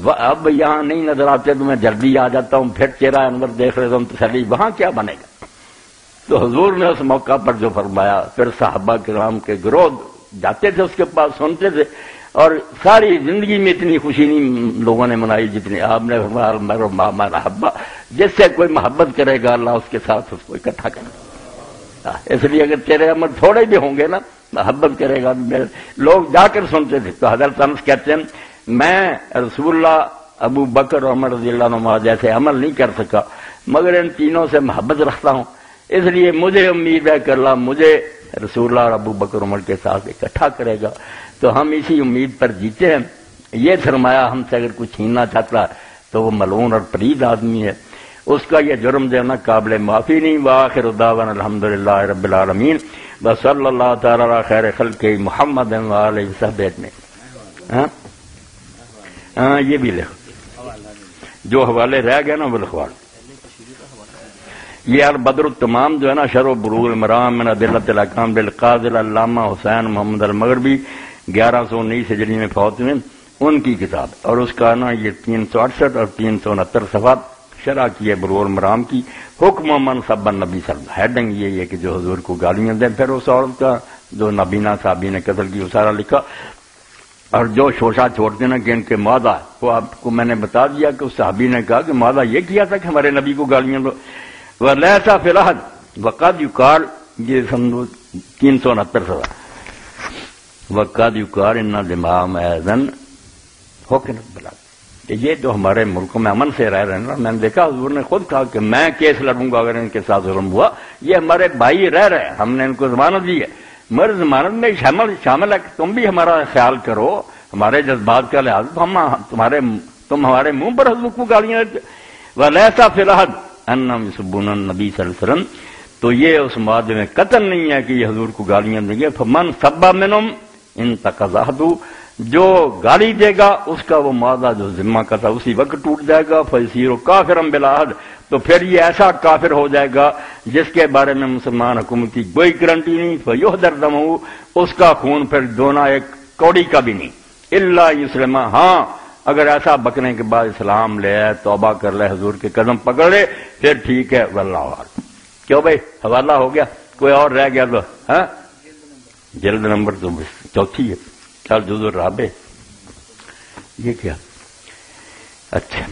اب یہاں نہیں نظر آتے تو میں جلدی آ جاتا ہوں، پھر چہرہ انور دیکھ رہے تو تسلی، وہاں کیا بنے گا؟ تو حضور نے اس موقع پر جو فرمایا، پھر صحابہ کرام کے گروہ جاتے تھے اس کے پاس، سنتے تھے، اور ساری زندگی میں اتنی خوشی نہیں لوگوں نے منائی جتنی آپ نے فرمایا محبت، جس سے کوئی محبت کرے گا اللہ اس کے ساتھ اس کو اکٹھا کرے گا۔ اس لیے اگر تیرے عمل تھوڑے بھی ہوں گے نا، محبت کرے گا، لوگ جا کر سنتے تھے۔ تو حضرت انس کہتے ہیں میں رسول اللہ، ابو بکر اور عمر رضی اللہ عنہ جیسے عمل نہیں کر سکا، مگر ان تینوں سے محبت رکھتا ہوں، اس لیے مجھے امید ہے کہ اللہ مجھے رسول اللہ اور ابو بکر عمر کے ساتھ اکٹھا کرے گا۔ تو ہم اسی امید پر جیتے ہیں۔ یہ سرمایہ ہم سے اگر کوئی چھیننا چاہتا تو وہ ملعون اور پلید آدمی ہے، اس کا یہ جرم جو ہے نا قابل معافی نہیں۔ وآخر دعوانا الحمدللہ رب العالمین وصلی اللہ تعالی علی خیر خلق محمد وآلہ وصحبہ اجمعین۔ ہاں یہ بھی لکھو، جو حوالے رہ گئے نا وہ لکھوا۔ یہ البدر التمام جو ہے نا شرح بلوغ المرام من ادلۃ الاحکام بالقاضی علامہ حسین محمد المغربی 1119 ہجری میں فوت ہوئے، ان کی کتاب، اور اس کا نا یہ 368 اور 369 صفحات شرح کی ہے بلوغ المرام کی۔ حکم من سب النبی صلی اللہ، ہیڈنگ یہ ہے کہ جو حضور کو گالیاں دیں، پھر اس عورت کا جو نبینا صحابی نے قتل کی وہ سارا لکھا، اور جو شوشہ چھوڑتے نا کہ ان کے مادہ، وہ آپ کو میں نے بتا دیا کہ اس صحابی نے کہا کہ مادہ یہ کیا تھا کہ ہمارے نبی کو گالیاں دو، وَلَيْسَ فِي الْأَحَدِ وَقَدْ يُقَالُ، یہ 369 صفحہ، وَقَدْ يُقَالُ إِنَّ الْإِمَامَ أَيْضًا حُكِمَ بِالْعَدْلِ۔ یہ جو ہمارے ملکوں میں امن سے رہ رہے ہیں، میں نے دیکھا حضور نے خود کہا کہ میں کیس لڑوں گا اگر ان کے ساتھ ظلم ہوا، یہ ہمارے بھائی رہ رہے ہیں، ہم نے ان کو ضمانت دی ہے، مگر ضمانت میں شامل ہے کہ تم بھی ہمارا خیال کرو، ہمارے جذبات کا لحاظ، تم ہمارے منہ پر حضور کو گالیاں دیتے۔ وَلَيْسَ فِي الْأَحَدِ أَنَّهُمْ يُسُبُّونَ النَّبِيَّ صلی اللہ علیہ وسلم، تو یہ اس معاہدے میں قطعاً نہیں ہے کہ یہ حضور کو گالیاں دیں گے۔ فَمَنْ سَبَّ مِنْهُمْ انتقض جو گالی دے گا اس کا وہ معاہدہ جو ذمہ کا تھا اسی وقت ٹوٹ جائے گا، فَيَصِيرُ كَافِرًا بِلَا عَهْدٍ، تو پھر یہ ایسا کافر ہو جائے گا جس کے بارے میں مسلمان حکومت کی کوئی گارنٹی نہیں، فَيُحْضَرُ دَمُهُ، اس کا خون پھر دونا ایک کوڑی کا بھی نہیں، إِلَّا يُسْلِمَ، ہاں اگر ایسا بکنے کے بعد اسلام لے آئے، توبہ کر لے، حضور کے قدم پکڑ لے، پھر ٹھیک ہے، واللہ اعلم۔ کیوں بھائی حوالہ ہو گیا، کوئی اور رہ گیا تو ہاں جلد نمبر تو 4 ہے، چل جزء الرابع، یہ کیا؟ اچھا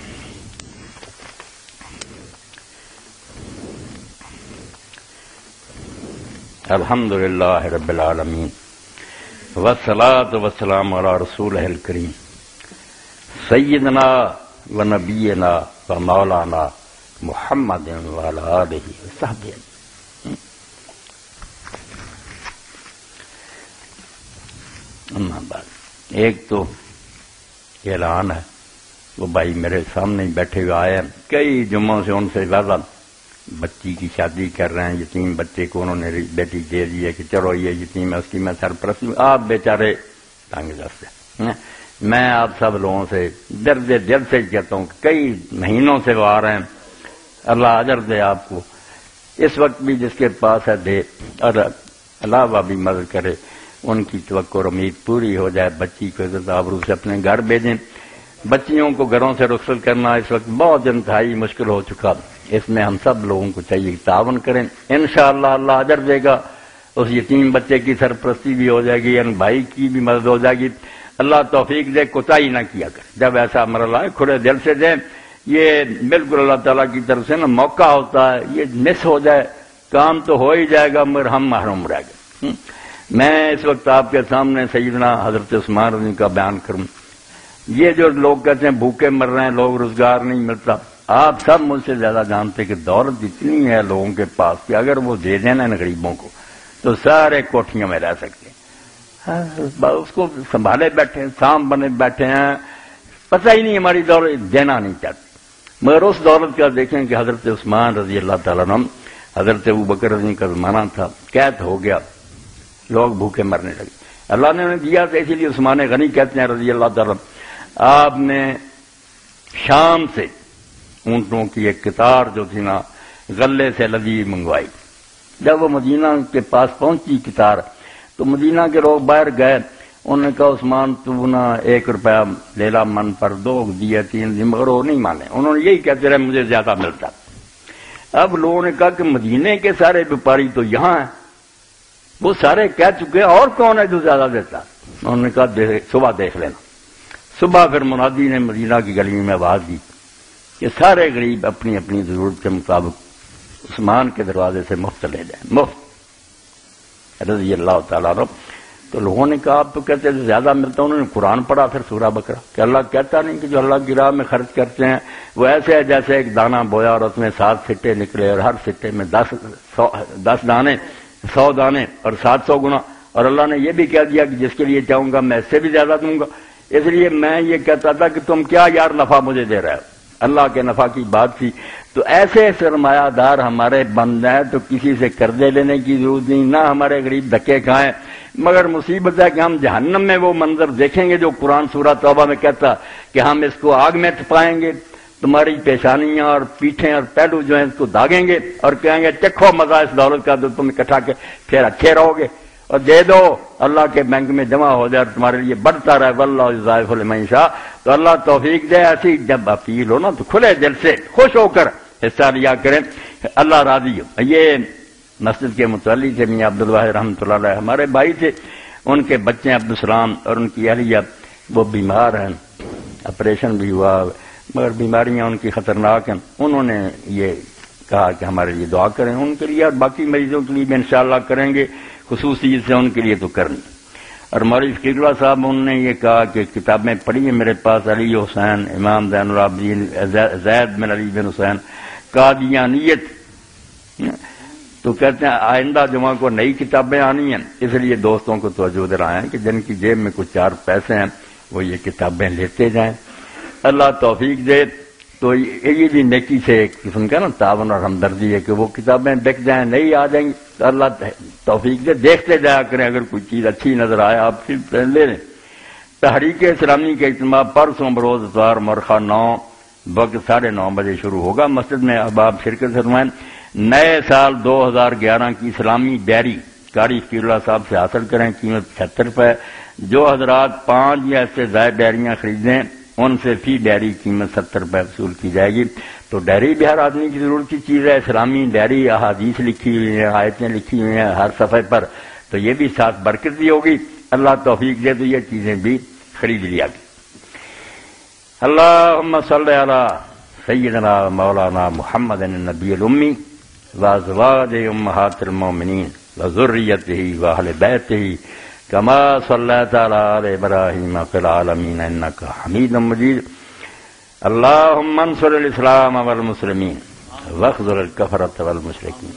الحمدللہ رب العالمین والصلاة والسلام علی رسولہ الکریم سیدنا ونبینا ومولانا محمد وعلی آلہ وصحبہ۔ اما بعد، ایک تو اعلان ہے، وہ بھائی میرے سامنے ہی بیٹھے ہوئے آئے ہیں، کئی جمعوں سے ان سے زیادہ بچی کی شادی کر رہے ہیں، یتیم بچے کو انہوں نے بیٹی دے دی ہے کہ چلو یہ یتیم ہے، اس کی میں سرپرست ہوں، آپ بیچارے تنگ دست ہیں۔ میں آپ سب لوگوں سے درد دل سے کہتا ہوں کہ کئی مہینوں سے وہ آ رہے ہیں، اللہ اجر دے آپ کو، اس وقت بھی جس کے پاس ہے دے، اور علاوہ بھی مدد کرے، ان کی توقع اور امید پوری ہو جائے، بچی کو عزت آبرو سے اپنے گھر بھیجیں۔ بچیوں کو گھروں سے رخصت کرنا اس وقت بہت انتہائی مشکل ہو چکا، اس میں ہم سب لوگوں کو چاہیے کہ تعاون کریں، انشاءاللہ اللہ اجر دے گا، اس یتیم بچے کی سرپرستی بھی ہو جائے گی، ان بھائی کی بھی مدد ہو جائے گی، اللہ توفیق دے، کوتاہی نہ کیا کرے، جب ایسا مرحلہ ہے کھلے دل سے دیں، یہ بالکل اللہ تعالیٰ کی طرف سے نا موقع ہوتا ہے، یہ مس ہو جائے کام تو ہو ہی جائے گا مگر ہم محروم رہ گئے۔ میں اس وقت آپ کے سامنے سیدنا حضرت عثمان رضی کا بیان کروں، یہ جو لوگ کہتے ہیں بھوکے مر رہے ہیں لوگ، روزگار نہیں ملتا، آپ سب مجھ سے زیادہ جانتے کہ دولت اتنی ہے لوگوں کے پاس کہ اگر وہ دے دیں نا ان غریبوں کو تو سارے کوٹھیوں میں رہ سکتے ہیں، اس کو سنبھالے بیٹھے ہیں، سام بنے بیٹھے ہیں، پتہ ہی نہیں ہماری دولت دینا نہیں چاہتے، مگر اس دولت کا دیکھیں کہ حضرت عثمان رضی اللہ تعالیٰ عنہ، حضرت ابوبکر رضی کا زمانہ تھا، قید ہو گیا، لوگ بھوکے مرنے لگے، اللہ نے انہیں دیا تھا، اسی لیے عثمان غنی کہتے ہیں رضی اللہ تعالیٰ، آپ نے شام سے اونٹوں کی ایک قطار جو تھی نا غلے سے لدی منگوائی، جب وہ مدینہ کے پاس پہنچی قطار تو مدینہ کے لوگ باہر گئے، انہوں نے کہا عثمان تو نا 1 روپیہ لے لا من پر، 2 دیے 3 دن، مگر وہ نہیں مانے، انہوں نے یہی کہتے رہے مجھے زیادہ ملتا۔ اب لوگوں نے کہا کہ مدینے کے سارے بیپاری تو یہاں ہیں، وہ سارے کہہ چکے اور کون ہے جو زیادہ دیتا، انہوں نے کہا صبح دیکھ لینا۔ صبح پھر منادی نے مدینہ کی گلی میں آواز دی کہ سارے غریب اپنی اپنی ضرورت کے مطابق عثمان کے دروازے سے مفت لے جائیں، مفت رضی اللہ تعالیٰ عنہ۔ تو لوگوں نے کہا آپ تو کہتے ہیں زیادہ ملتا، انہوں نے قرآن پڑھا پھر سورہ بقرہ کہ اللہ کہتا نہیں کہ جو اللہ کی راہ میں خرچ کرتے ہیں وہ ایسے ہے جیسے ایک دانہ بویا اور اس میں 7 سٹے نکلے اور ہر سٹے میں 10 دانے، 100 دانے اور 700 گنا، اور اللہ نے یہ بھی کہہ دیا کہ جس کے لیے چاہوں گا میں اس سے بھی زیادہ دوں گا، اس لیے میں یہ کہتا تھا کہ تم کیا یار نفع مجھے دے رہے ہو، اللہ کے نفع کی بات تھی۔ تو ایسے سرمایہ دار ہمارے بند ہیں تو کسی سے قرضے لینے کی ضرورت نہیں، نہ ہمارے غریب دھکے کھائیں، مگر مصیبت ہے کہ ہم جہنم میں وہ منظر دیکھیں گے جو قرآن سورہ توبہ میں کہتا کہ ہم اس کو آگ میں تپائیں گے، تمہاری پیشانیاں اور پیٹھیں اور پہلو جو ہیں اس کو داغیں گے اور کہیں گے چکھو مزہ اس دولت کا جو تم اکٹھا کے پھر اچھے رہو گے، اور دے دو اللہ کے بینک میں جمع ہو جائے اور تمہارے لیے بڑھتا رہے، واللہ یضاعف لمن یشاء۔ تو اللہ توفیق دے، ایسی جب اپیل ہو نا تو کھلے دل سے خوش ہو کر حصہ لیا کریں، اللہ راضی ہو۔ یہ مسجد کے متولی تھے میاں عبدالواحد رحمۃ اللہ علیہ، ہمارے بھائی تھے، ان کے بچے عبدالسلام اور ان کی اہلیہ وہ بیمار ہیں، آپریشن بھی ہوا مگر بیماریاں ان کی خطرناک ہیں، انہوں نے یہ کہا کہ ہمارے لیے دعا کریں، ان کے لیے اور باقی مریضوں کے لیے بھی انشاءاللہ کریں گے، خصوصی سے ان کے لیے تو کرنی۔ اور مولوی فقیر اللہ صاحب انہوں نے یہ کہا کہ کتابیں پڑھی ہیں میرے پاس، علی حسین، امام زین العابدین، زید بن علی بن حسین، قادیانیت، تو کہتے ہیں آئندہ جمعہ کو نئی کتابیں آنی ہیں، اس لیے دوستوں کو توجہ دلائیں کہ جن کی جیب میں کچھ 4 پیسے ہیں وہ یہ کتابیں لیتے جائیں، اللہ توفیق دے۔ تو یہ بھی نیکی سے ایک قسم کا نا تعاون اور ہمدردی ہے کہ وہ کتابیں بک جائیں، نئی آ جائیں گی تو اللہ توفیق دے، دیکھتے جایا کریں، اگر کوئی چیز اچھی نظر آئے آپ پھر لے لیں۔ تحریک اسلامی کا اجتماع پرسوں بروز اتوار مرخہ 9 وقت 9:30 بجے شروع ہوگا، مسجد میں احباب شرکت فرمائیں۔ نئے سال 2011 کی اسلامی ڈائری قاری فقیر اللہ صاحب سے حاصل کریں، قیمت 76 روپے۔ جو حضرات 5 یا اس سے زائد ڈائریاں خریدیں ان سے فی ڈائری قیمت 70 روپے وصول کی جائے گی۔ تو ڈائری بھی ہر آدمی کی ضرورت کی چیز ہے، اسلامی ڈائری، احادیث لکھی ہوئی ہیں، آیتیں لکھی ہوئی ہیں ہر صفحے پر، تو یہ بھی ساتھ برکت بھی ہوگی، اللہ توفیق دے تو یہ چیزیں بھی خرید لیا گی۔ اللہم صلی علی سیدنا مولانا محمد النبی الامی وازواج امہات المومنین وذریتہ واہل بیتہ کما صلیت علی آل ابراہیم فی العالمین انک حمید مجید۔ اللهم انصر الاسلام والمسلمین واخذل الكفرة والمشرکین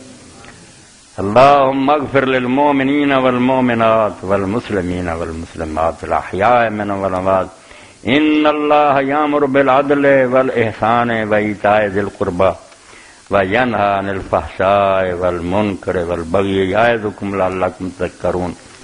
اللهم اغفر للمؤمنین والمؤمنات والمسلمین والمسلمات الاحیاء منهم والاموات ان اللہ یامر بالعدل والاحسان وایتاء ذی القربى وینہی عن الفحشاء والمنکر والبغی یعظکم لعلکم تذکرون